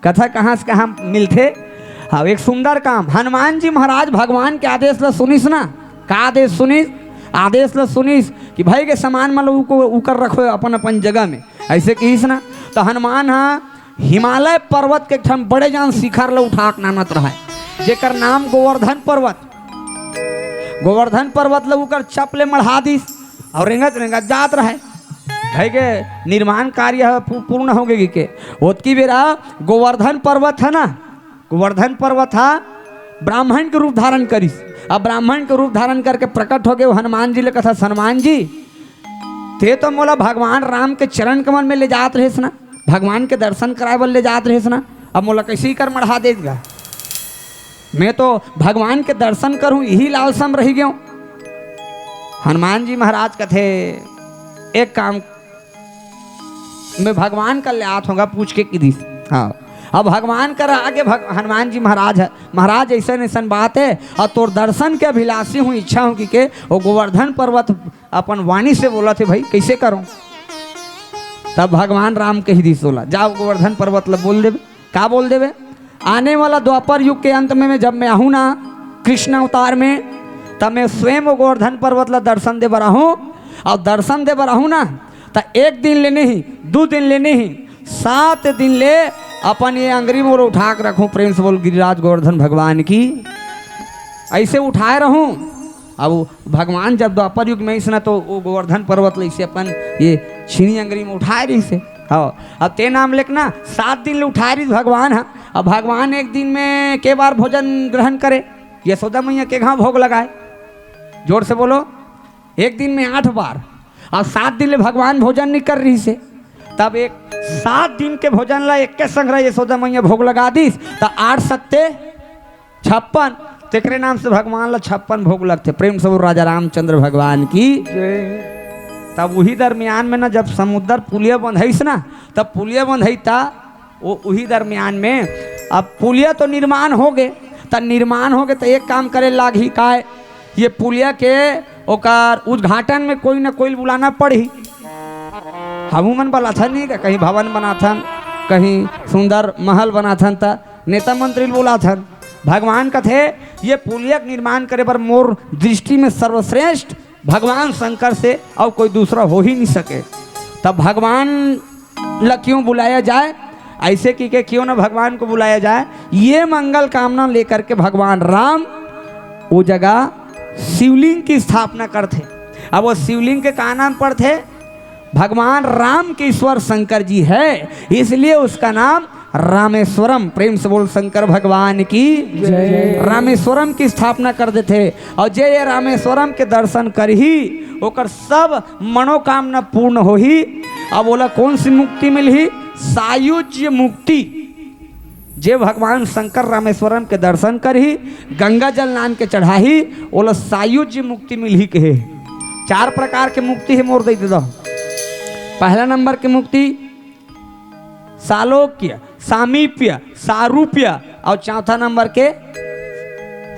कथा कहाँ से कहाँ मिलते। हाँ एक सुंदर काम हनुमान जी महाराज भगवान के आदेश ला सुनिस ना। का आदेश सुनिस? आदेश ला सुनिस कि भाई के सामान मतलब को उकर रखो अपन अपन जगह में, ऐसे कहिस ना। तो हनुमान हाँ हिमालय पर्वत के ठम बड़े जान शिखर ला उठा के नानत रहा है, जेकर नाम गोवर्धन पर्वत। गोवर्धन पर्वत ला उकर चप ले मढ़ा दिस और रेंगत रेंगत जात रहे। भाई के निर्माण कार्य पूर्ण हो गई के ओतकी बेरा गोवर्धन पर्वत है ना, गोवर्धन पर्वत था ब्राह्मण के रूप धारण करिस। अब ब्राह्मण के रूप धारण करके प्रकट हो गए हनुमान जी ले कथा। हनुमान जी ते तो मोला भगवान राम के चरण कमल में ले जात रहे ना, भगवान के दर्शन कराए बल ले जात रहे ना। अब मोला कैसे ही कर मढ़ा देगा, मैं तो भगवान के दर्शन करूं यही लालसम रही गयो। हनुमान जी महाराज कथे एक काम मैं भगवान का ले आत होगा पूछ के कि दिस। हाँ अब भगवान कर आगे हनुमान जी महाराज है, महाराज ऐसा ऐसा बात है और तोर दर्शन के अभिलाषी हूँ, इच्छा हूँ कि वो गोवर्धन पर्वत अपन वाणी से बोला थे भाई कैसे करूँ। तब भगवान राम कही दी बोला जाओ गोवर्धन पर्वत ला बोल देवे। का बोल देवे? आने वाला द्वापर युग के अंत में जब मैं आहूँ ना कृष्ण अवतार में, तब मैं स्वयं गोवर्धन पर्वत ला दर्शन दे बरा हूँ। और दर्शन दे बरा हूँ ना तो एक दिन ले नहीं 2 दिन ले नहीं 7 दिन ले अपन ये अंगरी मोर उठा के रखूँ। प्रेम से बोल गिरिराज गोवर्धन भगवान की ऐसे उठाए रहूँ। अब भगवान जब द्वापर युग में इसना तो वो गोवर्धन पर्वत ले से अपन ये छीनी अंगरी में उठाए रही से। हाँ अब ते नाम लिखना 7 दिन ले उठाए रही भगवान। हाँ अब भगवान एक दिन में के बार भोजन ग्रहण करे? यशोदा मैया के घाव भोग लगाए? जोर से बोलो। एक दिन में 8 बार और 7 दिन ले भगवान भोजन नहीं कर रही से। तब एक 7 दिन के भोजन ला एक के संग यशोदा मैया भोग लगा दी तो 8 सत्ते 56 तेकरे नाम से भगवान ला 56 भोग लगते। प्रेम से राजा रामचंद्र भगवान की। तब वही दरमियान में ना जब समुद्र पुलिया बंधईस ना तब पुलिया बंधई था वो वही दरमियान में। अब पुलिया तो निर्माण हो गए, तब निर्माण हो गए तो एक काम करे लाग ही का ये पुलिया के ओकर उद्घाटन में कोई ना कोई बुलाना पड़ी। हमू मन बोला था नहीं का कहीं भवन बना था कहीं सुंदर महल बना था त नेता मंत्री बोला था। भगवान का थे ये पुलिया निर्माण करे पर मोर दृष्टि में सर्वश्रेष्ठ भगवान शंकर से और कोई दूसरा हो ही नहीं सके। तब भगवान ला क्यों बुलाया जाए? ऐसे कि के क्यों ना भगवान को बुलाया जाए? ये मंगल कामना लेकर के भगवान राम वो जगह शिवलिंग की स्थापना करते। अब वो शिवलिंग के का नाम पर थे? भगवान राम के ईश्वर शंकर जी है, इसलिए उसका नाम रामेश्वरम। प्रेम से बोल शंकर भगवान की जय। रामेश्वरम की स्थापना कर देते और जे ये रामेश्वरम के दर्शन कर ही ओकर सब मनोकामना पूर्ण हो ही। अब बोला कौन सी मुक्ति मिली? सायुज्य मुक्ति। जे भगवान शंकर रामेश्वरम के दर्शन कर ही गंगा जल नान के चढ़ा ही बोला सायुज्य मुक्ति मिल ही के। 4 प्रकार के मुक्ति है मोर दे दो। पहला नंबर की मुक्ति सालोक्य, सामीप्य, सारूप्य और चौथा नंबर के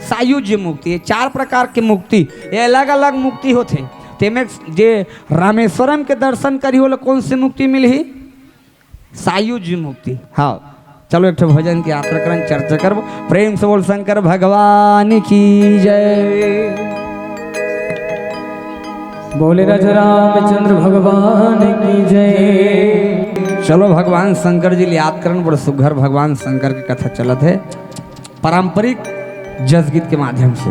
सायुज्य मुक्ति। ये 4 प्रकार की मुक्ति ये अलग अलग मुक्ति होते। तेमें जे रामेश्वरम के दर्शन करी होला कौन से मुक्ति मिली? सायुज मुक्ति। हाँ चलो एक भजन की यात्रा करन चर्चा करब। प्रेम से बोल शंकर भगवान की जय। बोले राजा रामचंद्र भगवान की जय। चलो भगवान शंकर जी याद करन बड़े सुघर भगवान शंकर की कथा चलत है पारंपरिक जस गीत के माध्यम से।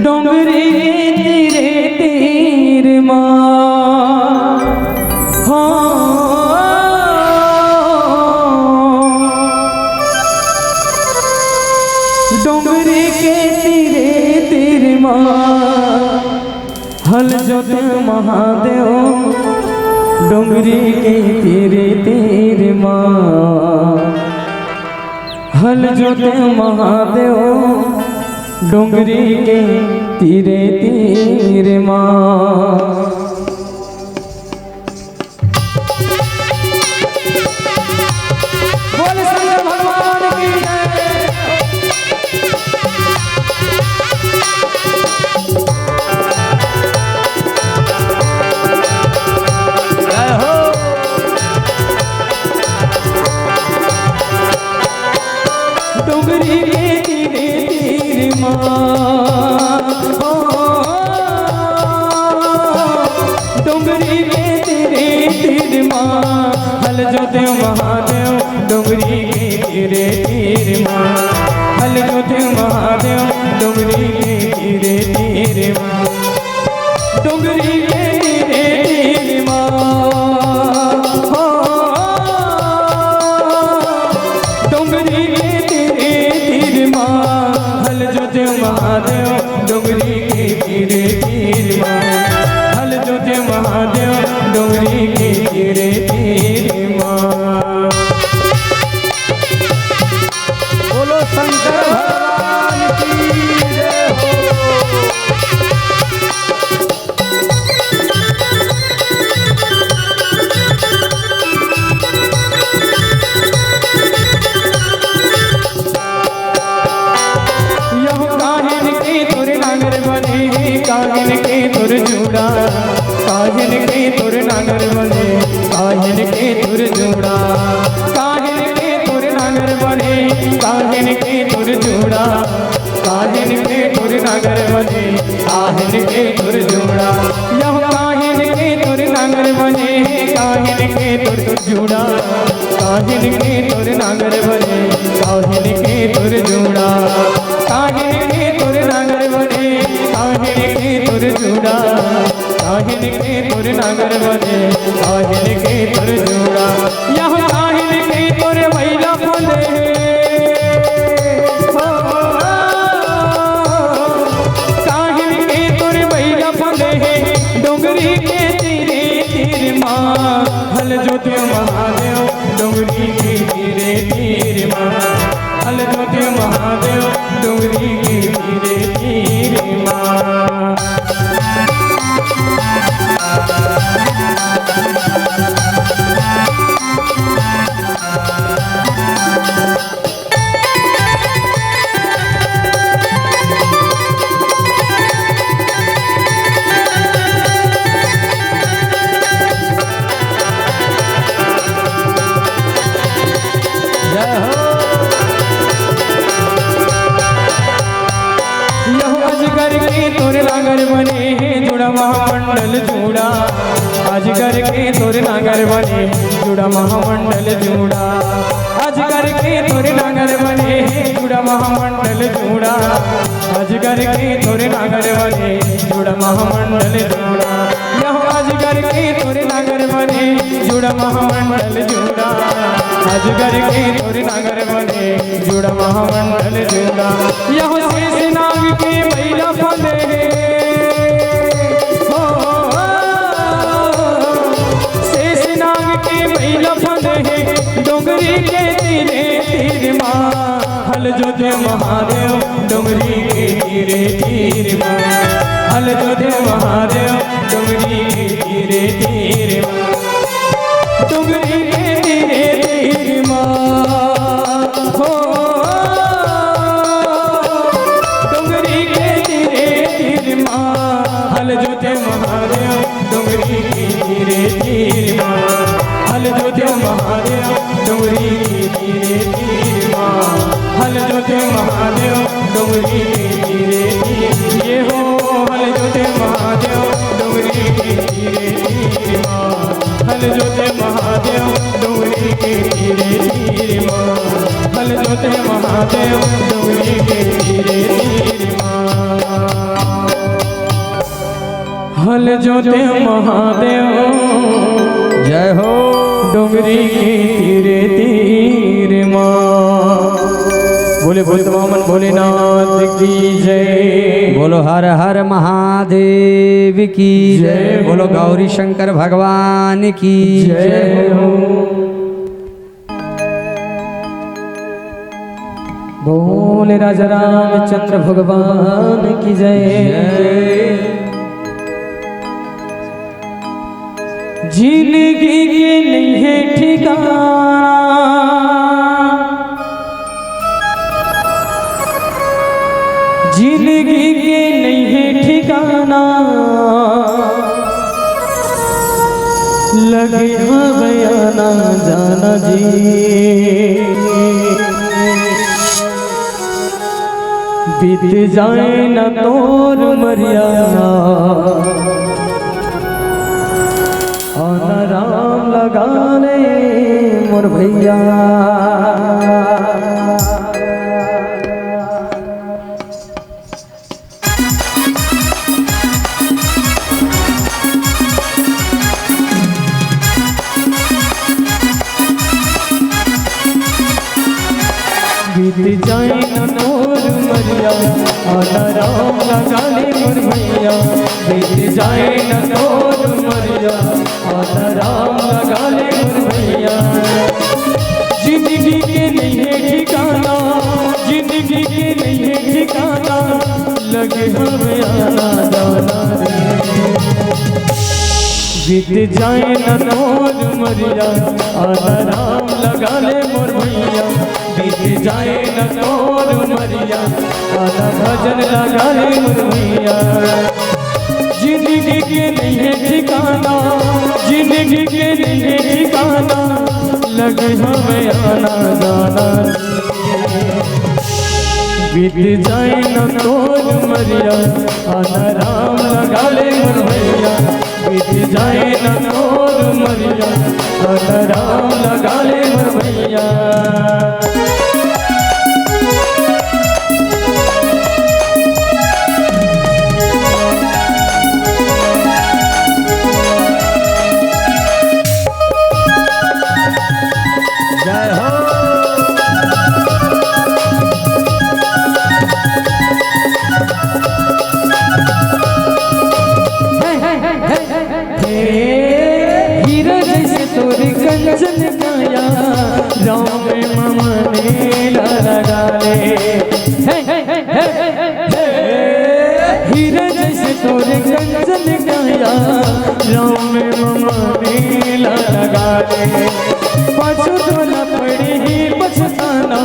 डोंगरी तेरे तीर माँ डोंगरी के तीरे तीर माँ हल जोते महादेव। डोंगरी के तीरे तीर माँ हल जोते महादेव। डोंगरी के तीरे तीर माँ बोल शंकर भगवान की जय। जय हो। डोंगरी के तीरे तीर माँ डोंगरी के तीरे तीर माँ हल जोते महादेव। डोंगरी के तीरे तीर माँ हल जोते महादेव। डोंगरी के तीरे तीर माँ डोंगरी के तीरे तीर माँ डोंगरी के तीरे तीर माँ हल जोते महादेव। डोंगरी के तीरे तीर माँ हल जोते महादेव। डोंगरी के तीरे तीर माँ बोलो शंकर भगवान की जय हो। यह काहिन के तुर नागर बने काहिन के तुर जुड़ा। काहिन के तुर नागर बने काहिन के तुर जुड़ा। काहिन के तुर नागर बने काहिन के तुर जुड़ा। काहिन के तुर नागर बने काहिन के तुर जुड़ा। यह काहिन के तुर नागर बने काहिन के तुर जुड़ा। काहिन के तुर नागर बने काहिन के तुर जुड़ा। काहिन के तुर नागर बने काहिन के तुर जुड़ा। काहिन के तुर नागर बने काहिन के तुर जुड़ा। यह काहिन के तुर महिला फंदे काहिन के तुर महिला फंदे। डोंगरी के तीरे तीर माँ हल जोते महादेव। डोंगरी के तीरे तीर माँ हल जोते महादेव। डोंगरी के तीरे तीर माँ जय हो। यह अजगर के तुर नागर बने जुड़ा महामंडल जुड़ा। अजगर के तुर नागर बने जुड़ा महामंडल जुड़ा। अजगर के तुर नागर बने जुड़ा महामंडल जुड़ा। अजगर के तुर नागर बने जुड़ा महामंडल जुड़ा। यह अजगर के तुर नागर बने जुड़ा महामंडल जुड़ा। अजगर के तुर नागर बने जुड़ा महामंडल जुड़ा। यह शेष नाग के महिला फंदे शेष नाग के महिला फंदे। डोंगरी के तीरे तीर माँ हल जोते महादेव। डोंगरी के तीरे तीर माँ हल जोते महादेव। डोंगरी के तीरे तीर माँ डोंगरी के तीरे तीर माँ हो डोंगरी के तीरे डुमरी के तीरे तीर ये हो हल जोते महादेव डुमरी के तीरे तीर माँ हल जोते महादेव डुमरी के तीरे तीर माँ हल जोते महादेव डुमरी के तीरे तीर माँ हल जोते महादेव जय हो डुमरी के तीरे तीर माँ बोले बोले तमामन भोलेनाथ की जय बोलो हर हर महादेव की जय बोलो गौरी शंकर भगवान की जय हो बोले राजा रामचंद्र भगवान की जय जिंदगी के नहीं है ठिकाना जिंदगी के नहीं है ठिकाना लगे हाँ बयाना जाना जी बीत जाए न तोर मरियाना आना राम लगा ले मोर भैया बीत जाए न तोर मरिया आना राम लगा ले मोर भैया बीत जाए न तोर मरिया आना राम लगा ले मोर भैया जिंदगी के नहीं है ठिकाना जिंदगी के नहीं है ठिकाना लगे हमें आना जाना बीत जाए न तोर मरिया आना राम लगा ले मोर भैया बीत जाए न तोर मरिया आना भजन लगा ले मोर भैया जिंदगी के नहीं है ठिकाना जिंदगी के नहीं है ठिकाना लगे हमें आना जाना बीत जाए न तोर मरिया आना राम लगा ले मोर भैया बीत जाए न तोर मरिया आना राम लगा ले मोर भैया कंचन काया राम ममने लगा ले हीरा जैसे तोरे कंचन काया राम ममने लगा ले पाछू तोला पड़ी ही पछताना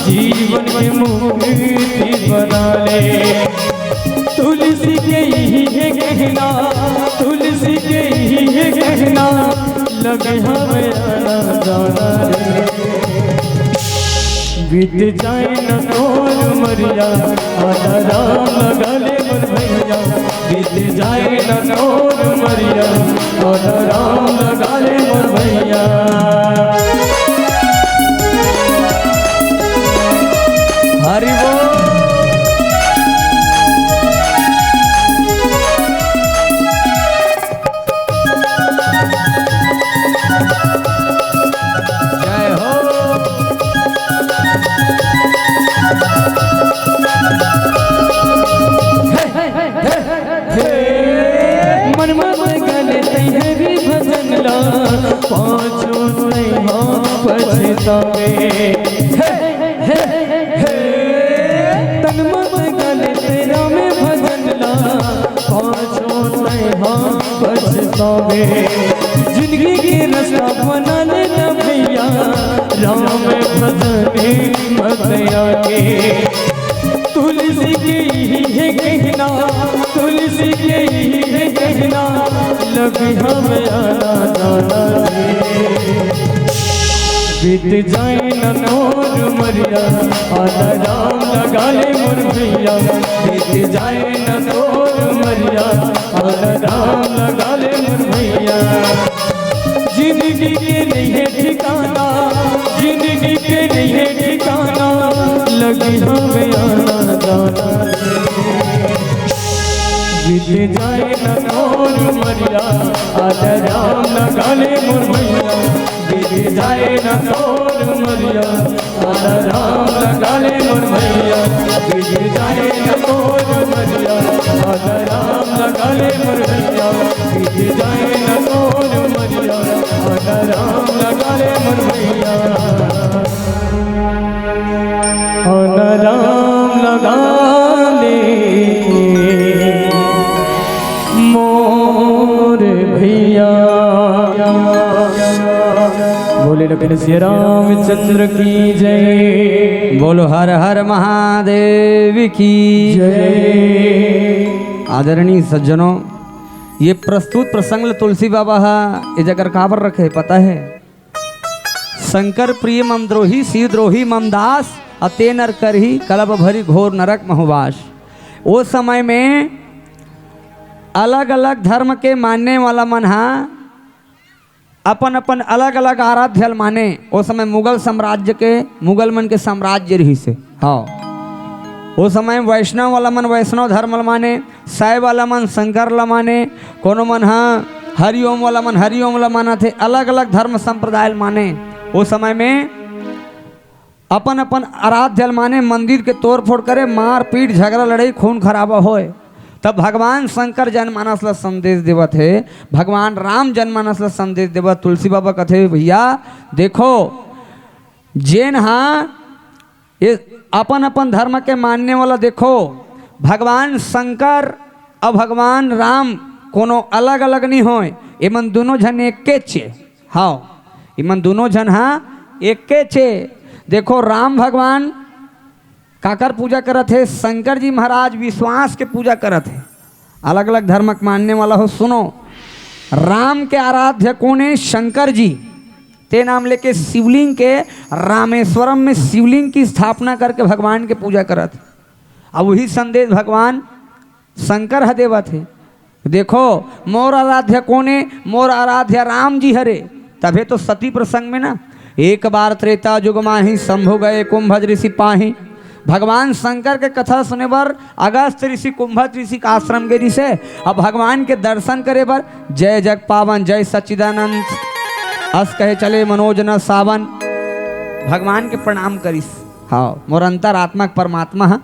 जीवन में मुक्ति बना ले तुलसी के ही है कहना तुलसी के ही है कहना लगे हमें आना जाना बीत जाए न तोर मरिया आना राम लगा ले मोर भैया बीत जाए न तोर मरिया आना राम लगा ले मोर भैया हरि बोल पाँचों पछतावे तन मन गले तेरा में भजन ला पाँचों पछतावे जिंदगी के रास्ता बना लेना भैया राम भजने मत आके तुलसी के ही है कहना तुलसी के ही है कहना लगे हमें आना जाना बीत जाए न तोर मरिया आधा राम लगा ले मोर भैया बीत जाए न तोर मरिया आधा राम लगा ले मोर भैया जिंदगी के नहीं है ठिकाना जिंदगी के नहीं है ठिकाना लगी हमें आना जाना बीत जाए न तोर मरिया आधा राम लगा ले मोर भैया बीत जाए न तोर मरिया आधा राम लगा ले मोर भैया बीत जाए न तोर मरिया आधा राम लगा ले मोर भैया बीत जाए न तोर मरिया आधा राम लगा ले मोर भैया आधा राम लगा ले मोर भैया बोले लखन श्री रामचंद्र की जय बोलो हर हर महादेव की जय। आदरणीय सज्जनों, ये प्रस्तुत प्रसंग तुलसी बाबा ये जगह काबर रखे पता है। शंकर प्रिय मम द्रोही शिव द्रोही मम दास अते नर करही कलब भरी घोर नरक महुवास। वो समय में अलग अलग धर्म के मानने वाला मन अपन अपन अलग अलग आराध्य माने। उस समय मुगल साम्राज्य के मुगल मन के साम्राज्य रही से हाँ। उस समय वैष्णव वाला मन वैष्णव धर्म माने, शैव वाला मन शंकर ला माने, कोनो मन हरिओम वाला मन हरिओम ला माना थे। अलग अलग धर्म संप्रदाय माने। उस समय में अपन अपन आराध्य माने मंदिर के तोड़ फोड़ करे, मार पीट झगड़ा लड़ाई खून खराबा होए। तब भगवान शंकर जनमानस ला संदेश देवत है, भगवान राम जनमानस ला संदेश देवत। तुलसी बाबा कथे भैया देखो जेन ये अपन अपन धर्म के मानने वाला देखो भगवान शंकर और भगवान राम कोनो अलग अलग नहीं हो। एमन दोनों जन एक के छे हाँ, एमन दोनों जन एक के छे। देखो राम भगवान काकर पूजा करत है, शंकर जी महाराज विश्वास के पूजा करत है। अलग अलग धर्म मानने वाला हो सुनो, राम के आराध्य कौन है? शंकर जी। ते नाम लेके शिवलिंग के रामेश्वरम में शिवलिंग की स्थापना करके भगवान के पूजा करत। अब वही संदेश भगवान शंकर हदेवत है। देखो मोर आराध्य कौन है? मोर आराध्य राम जी हरे। तभे तो सती प्रसंग में ना, एक बार त्रेता युग माही शंभु गए कुंभज ऋषि पाही। भगवान शंकर के कथा सुने बर अगस्त ऋषि कुंभज ऋषि का आश्रम गिरी से अब भगवान के दर्शन करे बर जय जग पावन जय सच्चिदानंद अस कहे चले मनोज न सावन भगवान के प्रणाम करिस। हाँ मोर अंतरात्मा परमात्मा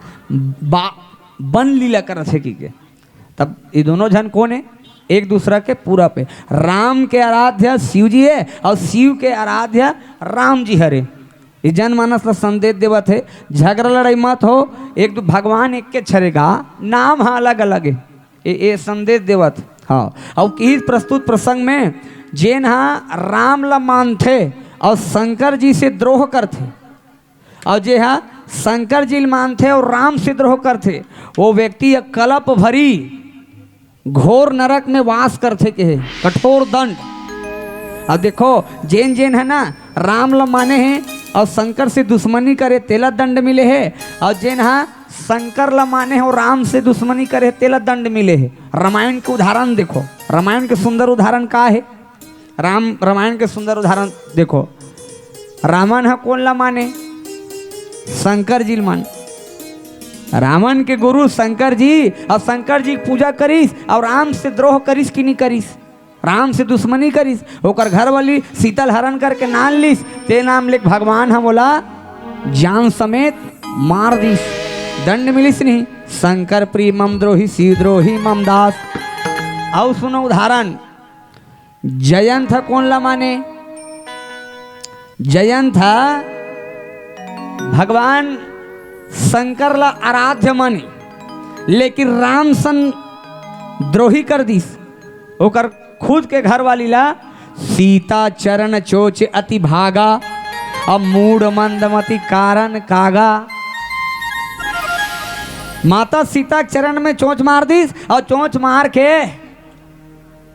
बन लीला कर थे की के। तब ये दोनों जन कौन है? एक दूसरा के पूरा पे। राम के आराध्य शिव जी है और शिव के आराध्य राम जी हरे। ये जनमानस ला संदेश देवत है झगड़ा लड़ाई मत हो, एक दो भगवान एक के छरेगा, नाम अलग अलग है। ये संदेश देवत हाँ। और इस प्रस्तुत प्रसंग में जेन राम ला मानथे और शंकर जी से द्रोह करथे, और जे शंकर जी मानथे और राम से द्रोह करथे, वो व्यक्ति कलप भरी घोर नरक में वास करथे के है, कठोर दंड। अब देखो जेन जेन है ना राम ला माने हैं और शंकर से दुश्मनी करे तेला दंड मिले है, और जेन शंकर ला माने हैं और राम से दुश्मनी करे तेला दंड मिले है। रामायण के उदाहरण देखो, रामायण के सुंदर उदाहरण का है? रामायण के सुंदर उदाहरण देखो। रावण कौन ला माने? शंकर जी मान। रावण के गुरु शंकर जी, और शंकर जी पूजा करिस और राम से द्रोह करिस कि नहीं करिस? राम से दुश्मनी करिस, होकर घर वाली शीतल हरण करके नान लिस, ते नाम लिख भगवान हम बोला जान समेत मार दिस, दंड मिलिस नहीं। शंकर प्रिय मम द्रोही शिव द्रोही मम दास। आओ सुनो उदाहरण, जयंत कौन ला माने? जयंत भगवान शंकर ला आराध्य माने, लेकिन राम सन द्रोही कर दिस। ओकर खुद के घर वाली ला सीता चरण चोच अति भागा, अब मूड मंदमति कारण कागा। माता सीता चरण में चोंच मार दिस और चोंच मार के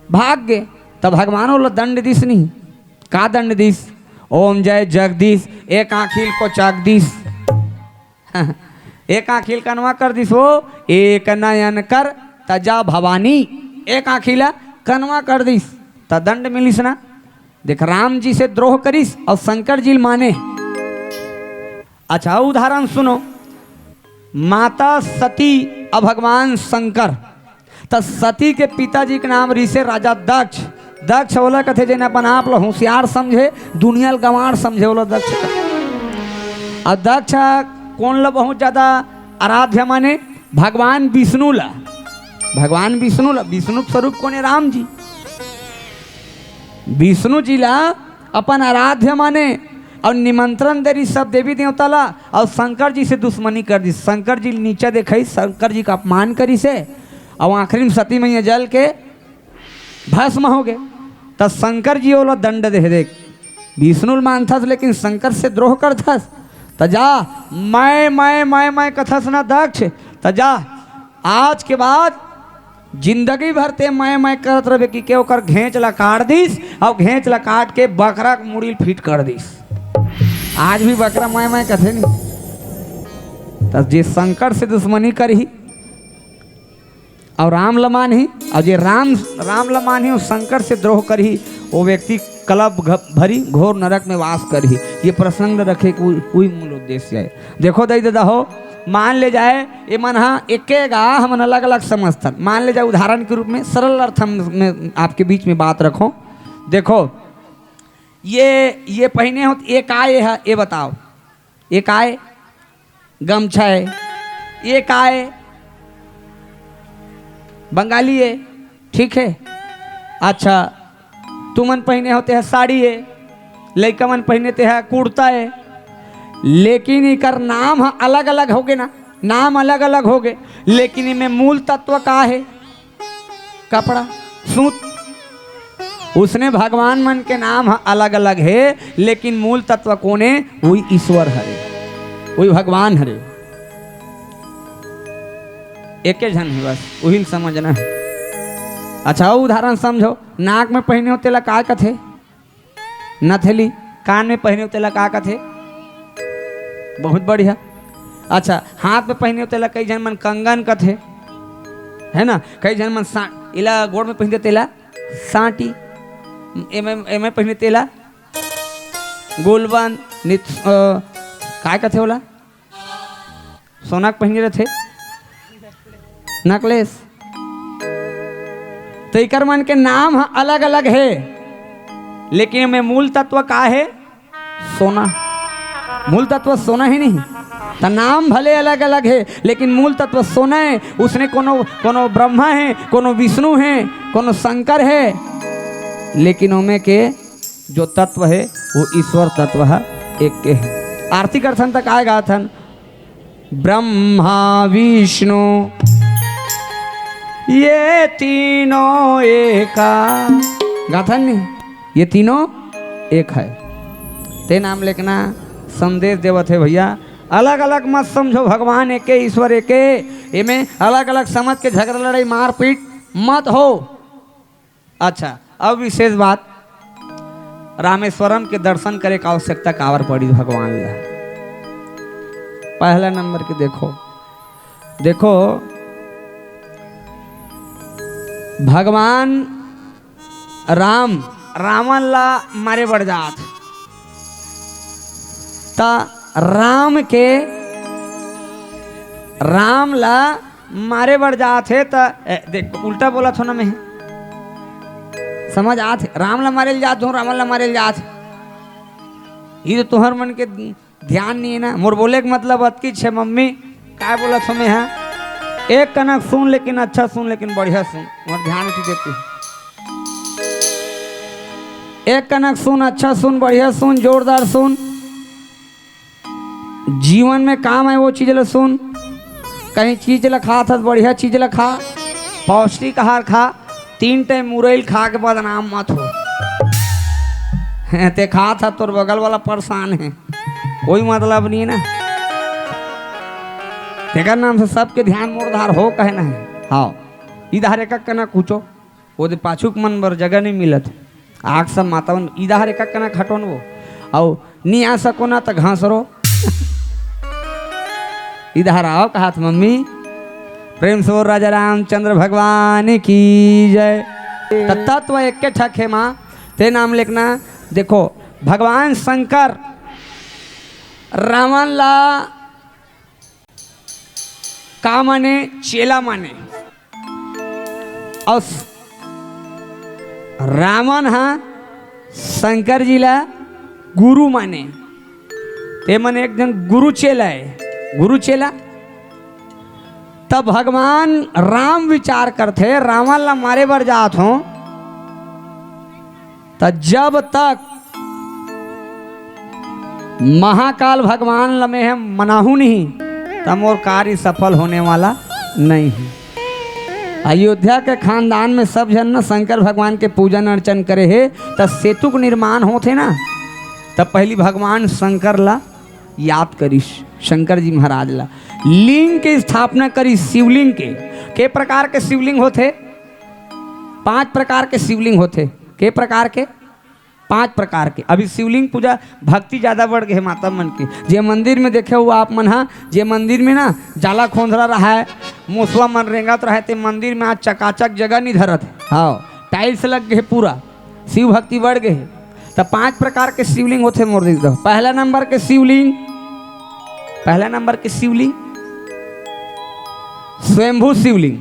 भाग गए। तब भगवानों ला दंड दिस नहीं। का दंड दिस? ओम जय जगदीश एक आखिल को चाकदीश एक आखिल कनवा कर दिस वो एक नयन कर तजा भवानी एक आखिला कनवा कर दिस त दंड मिलिस ना। देख राम जी से द्रोह करिस और शंकर जी माने। अच्छा उदाहरण सुनो, माता सती और भगवान शंकर। तो सती के पिताजी के नाम ऋषि राजा दक्ष। दक्ष बोला कथे जेने अपन आप लो होशियार समझे, दुनिया गंवार समझे बोला दक्ष। और दक्ष कौन ला बहुत ज्यादा आराध्य माने? भगवान विष्णु ला। भगवान विष्णु ला, विष्णु स्वरूप कौन है? राम जी। विष्णु जी ला अपन आराध्य माने और निमंत्रण दे रही सब देवी देवता ला। और शंकर जी से दुश्मनी कर दी। शंकर जी नीचे देखई, शंकर जी का अपमान करी से और आखिरी में सती मैया जल के भस्म हो गए। तब शंकर जी वाला दंड दे देख। विष्णु मानथस लेकिन शंकर से द्रोह करथस। तजा मैं कथस ना दक्ष। तजा आज के बाद जिंदगी भर ते मैं करत रहे कि के ओकर घेंच ला काट दिस और घेंच ला काट के बकरा के मुड़ी फिट कर दिस। आज भी बकरा मैं कथे नहीं। तब जे शंकर से दुश्मनी करही और राम लमान ही और जे राम लमान ही शंकर से द्रोह करही वो व्यक्ति कलप भरी घोर नरक में वास करही। ये प्रसंग रखे कोई मूल उद्देश्य है। देखो दई दादा हो, मान ले जाए ये मन हाँ एकेगा हम अलग अलग समझता। मान ले जाए उदाहरण के रूप में सरल अर्थ में आपके बीच में बात रखो। देखो ये पहने हो एक आए है, ये बताओ एक आए गमछा है, एक आए बंगाली है, ठीक है। अच्छा तुमन पहने होते हैं साड़ी है, लड़का मन पहनते हैं कुर्ता है, लेकिन इकर नाम अलग अलग हो गए ना, नाम अलग अलग हो गए, लेकिन इनमें मूल तत्व का है? कपड़ा सूत। उसने भगवान मन के नाम अलग अलग है लेकिन मूल तत्व कौन है? वही ईश्वर हरे, वही भगवान हरे। एक जन है बस, वही समझना है। अच्छा उदाहरण समझो, नाक में पहने होते ला का कथे? नथली। कान में पहने होते ला का कथे? बहुत बढ़िया। अच्छा हाथ में पहने होते ला कई जन मन कंगन कथे, है ना। कई जन मन इला गोड़ में पहनते तेला सांटी, एमे पहने तेला गोलबन काय कथे होला? सोना पहने रहे नेकलेस। तो इकर मन के नाम अलग अलग है लेकिन में मूल तत्व का है? सोना। मूल तत्व सोना है नहीं। तो नाम भले अलग अलग है लेकिन मूल तत्व सोना है। उसने कोनो ब्रह्मा है, कोनो विष्णु है, कोनो शंकर है, लेकिन उनमें के जो तत्व है वो ईश्वर तत्व है, एक के है। आर्थिक अर्थन तक आएगा अथन ब्रह्मा विष्णु ये तीनों एका गाथन नहीं, ये तीनों एक है। ते नाम लिखना संदेश देवत है भैया। अलग अलग मत समझो, भगवान एक, ईश्वर एक, इनमें अलग अलग समझ के झगड़ा लड़ाई मारपीट मत हो। अच्छा अब विशेष बात, रामेश्वरम के दर्शन करे का आवश्यकता कावर पड़ी भगवान ला। पहला नंबर के देखो भगवान रावण ला मारे बढ़ जात। ता राम ला मारे बढ़ जात है। ता देख उल्टा बोला थो ना, मैं समझ आत। राम ला मारे जात हूँ, रावण ला मारे जात। ये तो तुम्हार मन के ध्यान नहीं है ना। मोर बोले के मतलब अतकी छे मम्मी क्या बोला थो मैं? हाँ एक कनक सुन, लेकिन अच्छा सुन, लेकिन बढ़िया सुन, और ध्यान से देती। एक कनक सुन, अच्छा सुन, बढ़िया सुन, जोरदार सुन। जीवन में काम है वो चीज ला सुन। कहीं चीज ला खा था बढ़िया चीज ला खा, पौष्टिक आहार खा। 3 टाइम मुरैल खा के बदनाम मत हो। ते खा था तोर बगल वाला परेशान है, कोई मतलब नहीं है ना। तेकर नाम से सबके ध्यान मोरधार हो कहे ना है। हाँ इधर एक कना कुचो वो दे पाछुक मन बर जगह नहीं मिलत। आग सब मातावन इधर एक कना खटोन वो। आओ नहीं आ सको ना तो घास रो इधर आओ कहा था मम्मी। प्रेम से राजा रामचंद्र भगवान की जय। तत्व एक ठक है माँ ते नाम लिखना। देखो भगवान शंकर रावण ला का माने चेला माने और रावण हाँ शंकर जी ला गुरु माने। ते माने एक जन गुरु चेला है, गुरु चेला। तब भगवान राम विचार करते रावण ला मारे बर जात हो तो जब तक महाकाल भगवान लमे है मनाहू नहीं तब मोर कार्य सफल होने वाला नहीं है। अयोध्या के खानदान में सब जन न शंकर भगवान के पूजन अर्चन करे है तब सेतु के निर्माण होते ना तब पहली भगवान शंकर ला याद करिस। शंकर जी महाराज ला लिंग के स्थापना करी। शिवलिंग के प्रकार के शिवलिंग होते 5 प्रकार के शिवलिंग होते। के प्रकार के 5 प्रकार के। अभी शिवलिंग पूजा भक्ति ज़्यादा बढ़ गई है माता मन की। जे मंदिर में देखे हुआ आप मन हाँ जे मंदिर में ना जाला खोंदरा रहा है मूसवा मन रेंगत रहे थे मंदिर में आज चकाचक जगह नहीं धरत है। हाँ टाइल्स लग गए पूरा शिव भक्ति बढ़ गए। तो 5 प्रकार के शिवलिंग होते मोर देख दो। पहला नंबर के शिवलिंग स्वयंभू शिवलिंग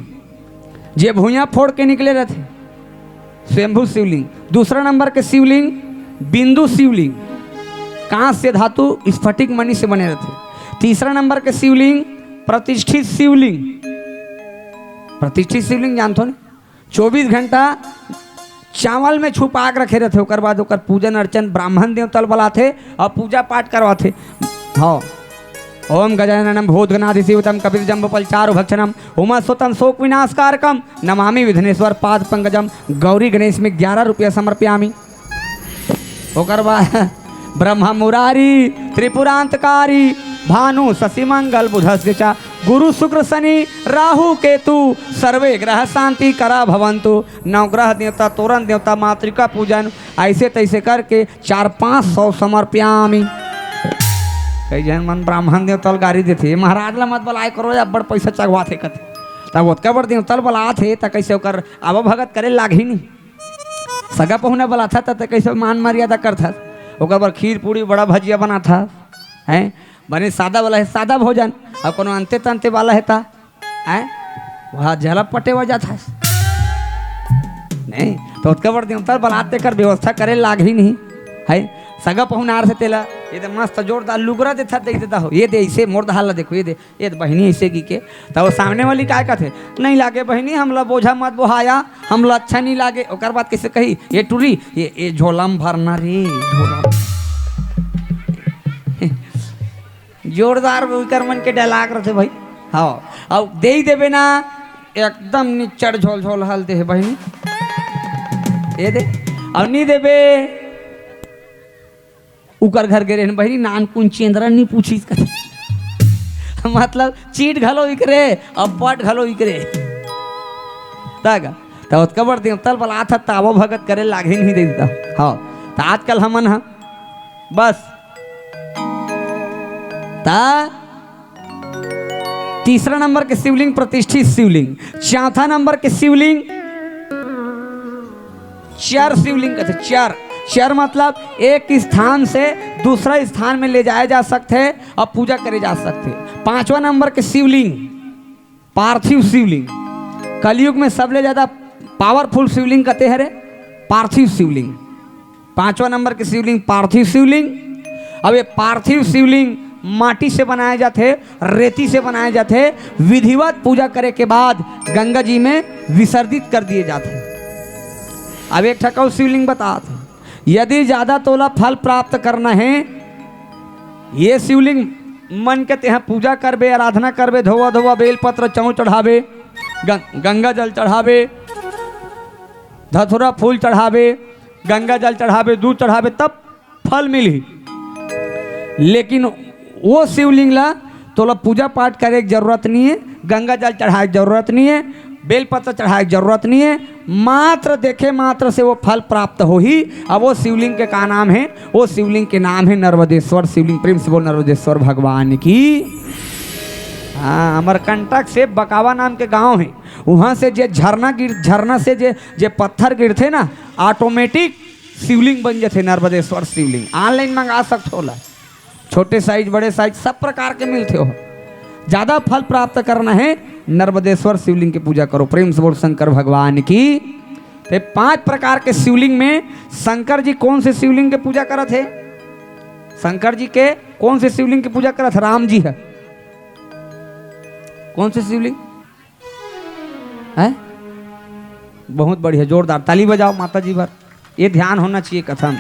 जे भूया फोड़ के निकले रहते स्वयंभू शिवलिंग। दूसरा नंबर के शिवलिंग बिंदु शिवलिंग कांच से धातु स्फटिक मणि से बने रहते। तीसरा नंबर के शिवलिंग प्रतिष्ठित शिवलिंग। प्रतिष्ठित शिवलिंग जानते हो 24 घंटा चावल में छुपा के रखे रहते। ओकर बाद ओकर पूजन अर्चन ब्राह्मण देवतल बुलाते और पूजा पाठ करवाते। हाँ ओम गजाननम भूतगणाधि शिवतम कपिल जम्बपल चारु भक्षणम उमा सुतम शोक विनाशकारकम नमामि विघ्नेश्वर पाद पंकजम गौरी गणेश में 11 रुपया समर्पयामि। ओकर बाद ब्रह्मा मुरारी त्रिपुरांतकारी भानु शशि मंगल बुधस्य च गुरु शुक्र शनि राहु केतु सर्वे ग्रह शांति करा भवंतु। नवग्रह देवता तोरण देवता मातृका पूजन ऐसे तैसे करके 400-500 समर्पयामि। कई जन मन ब्राह्मण देवतल गाड़ी देते महाराज ला मत बलाय करो या बड़ पैसा चगवा थे कथे तब ओतका बड़ देवतल बला थे त कैसे ओकर आवा भगत करे लागी नहीं। सगा पहुना बला था त कैसे मान मर्यादा करता ओकर पर खीर पूरी बड़ा भजिया बना था हैं बने सादा वाला है सादा भोजन और कोनो अंते तंते वाला है ता हैं वहाँ झलक पटे वजह था नहीं तो ओतका बड़ देवतल बलाते कर व्यवस्था करे लागी नहीं है। सगा पहुनार से तेला ये तो मस्त जोरदार लुगरा देता दे देता हो ये दे ऐसे मोर दहाला देखो ये दे ये बहनी ऐसे की के तो वो सामने वाली काय कहते नहीं लागे बहनी हमला बोझा मत बोहाया हमला अच्छा नहीं लागे। ओकर बात कैसे कही ये टूरी ये झोलाम भरना रे झोला जोरदार कर मन के डायलॉग रहते भाई। हाँ अब दे देवे ना एकदम निचड़ झोल झोल हल दे बहनी ये दे और नहीं देवे उकर घर गे रहन बहनी नान कुन चेंद्रा नहीं पूछी मतलब चीट घलो इकरे अब पट घलो इकरे तगा तो उसका बढ़ देवतल बला था तावो भगत करे लागे नहीं देता। हाँ तो आजकल हमन हाँ बस ता तीसरा नंबर के शिवलिंग प्रतिष्ठित शिवलिंग। चौथा नंबर के शिवलिंग चार शिवलिंग कहते चार मतलब एक स्थान से दूसरा स्थान में ले जाए जा सकते हैं और पूजा करे जा सकते हैं। 5वां नंबर के शिवलिंग पार्थिव शिवलिंग कलयुग में सबसे ज्यादा पावरफुल शिवलिंग कहते हैं रे पार्थिव शिवलिंग। 5वां नंबर के शिवलिंग पार्थिव शिवलिंग। अब ये पार्थिव शिवलिंग माटी से बनाए जाते रेती से बनाए जाते विधिवत पूजा करे के बाद गंगा जी में विसर्जित कर दिए जाते। अब एक ठकाऊ शिवलिंग बताते यदि ज्यादा तोला फल प्राप्त करना है ये शिवलिंग मन के तेहा पूजा करबे आराधना करबे धोवा धोवा बेलपत्र चौ चढ़ावे गंगा जल चढ़ावे धतुरा फूल चढ़ावे गंगा जल चढ़ावे दूध चढ़ावे तब फल मिली। लेकिन वो शिवलिंग ला तोला पूजा पाठ करे की जरूरत नहीं है गंगा जल चढ़ाए की जरूरत नहीं है बेलपत्र चढ़ाए की जरूरत नहीं है, मात्र देखे मात्र से वो फल प्राप्त हो ही। अब वो शिवलिंग के का नाम है? वो शिवलिंग के नाम है नर्मदेश्वर शिवलिंग। प्रेम से बोल नर्मदेश्वर भगवान की। हाँ, अमरकंटक से बकावा नाम के गांव है, वहाँ से जे झरना से जे पत्थर गिरते ना, ऑटोमेटिक शिवलिंग बन जाते नर्मदेश्वर शिवलिंग। ऑनलाइन मंगा सकते हो, छोटे साइज बड़े साइज सब प्रकार के मिलते हो। ज़्यादा फल प्राप्त करना है नर्मदेश्वर शिवलिंग की पूजा करो। प्रेम से बोल शंकर भगवान की। तो 5 प्रकार के शिवलिंग में शंकर जी कौन से शिवलिंग की पूजा करत है? शंकर जी के कौन से शिवलिंग की पूजा करत है? राम जी है। कौन से शिवलिंग है? बहुत बढ़िया, जोरदार ताली बजाओ माता जी भर। ये ध्यान होना चाहिए कथम।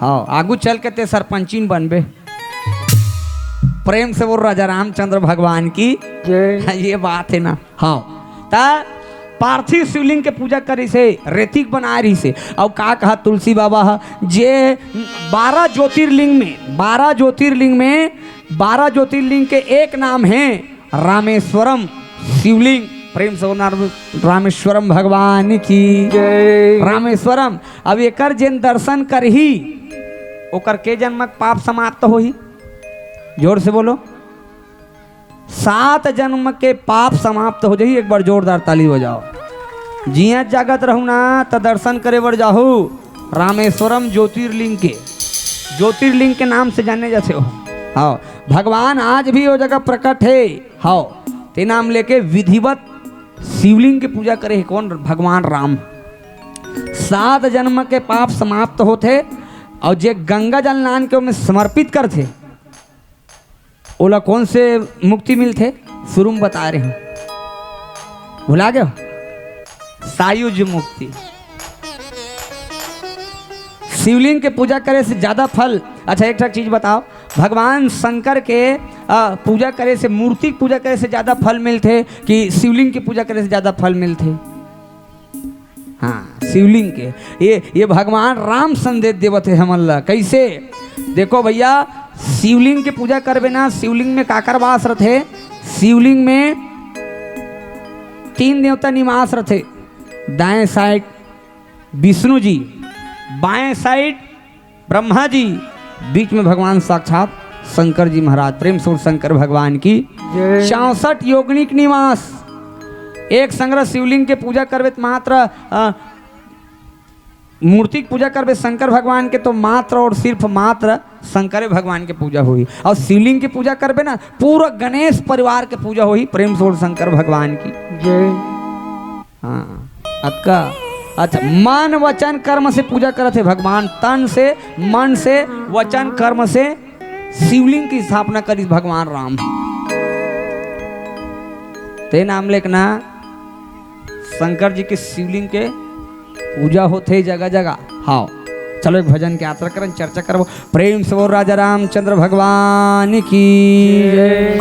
हाँ, आगू चल के ते सरपंचीन बनबे। प्रेम से वो राजा रामचंद्र भगवान की ये बात है ना। हाँ, ता पार्थिव शिवलिंग के पूजा करी से, रेतिक बना रही से। और का कहा तुलसी बाबा जे 12 ज्योतिर्लिंग के एक नाम है रामेश्वरम शिवलिंग। प्रेम से रामेश्वरम भगवान की रामेश्वरम। अब एकर जिन दर्शन कर ही ओकर के जन्मक पाप समाप्त हो ही। जोर से बोलो, 7 जन्म के पाप समाप्त हो जाही। एक बार जोरदार ताली बजाओ। जिया जागत रहू ना तो दर्शन करे बर जाहू रामेश्वरम ज्योतिर्लिंग के नाम से जाने जाते हो। हाँ, भगवान आज भी वो जगह प्रकट है। हाँ, ते नाम लेके विधिवत शिवलिंग की पूजा करे है कौन? भगवान राम। 7 जन्म के पाप समाप्त होते और जे गंगा जल नान के में समर्पित करते ओला कौन से मुक्ति मिलते? शुरू में बता रहे हैं, भुला गए? सायुज मुक्ति। शिवलिंग के पूजा करे से ज्यादा फल। अच्छा, एक चीज बताओ, भगवान शंकर के पूजा करे से, मूर्ति पूजा करे से ज्यादा फल मिलते कि शिवलिंग की पूजा करे से ज्यादा फल मिलते? हाँ, शिवलिंग के। ये भगवान राम संदेश देवत है हमल्ला। कैसे? देखो भैया, शिवलिंग की पूजा करबे ना, शिवलिंग में काकर वास रथे? शिवलिंग में 3 देवता निवास रथे। दाएं साइड विष्णु जी, बाएं साइड ब्रह्मा जी, बीच में भगवान साक्षात शंकर जी महाराज। प्रेम से शंकर भगवान की। 64 योगनिक निवास। एक संग्रह शिवलिंग के पूजा करबे तो मात्र मूर्ति की पूजा करबे शंकर भगवान के तो मात्र और सिर्फ मात्र शंकर भगवान के पूजा हुई। और शिवलिंग की पूजा करबे ना पूरा गणेश परिवार के पूजा हुई। प्रेम से शंकर भगवान की जय। हाँ, अक्का। अच्छा, मन वचन कर्म से पूजा करते भगवान। तन से, मन से, वचन कर्म से शिवलिंग की स्थापना करी भगवान राम। ते नाम लेखना शंकर जी के शिवलिंग के पूजा होते जगह जगह। हाँ, चलो एक भजन के यात्रा करें, चर्चा करो। प्रेम से वो राजा रामचंद्र भगवान की जय।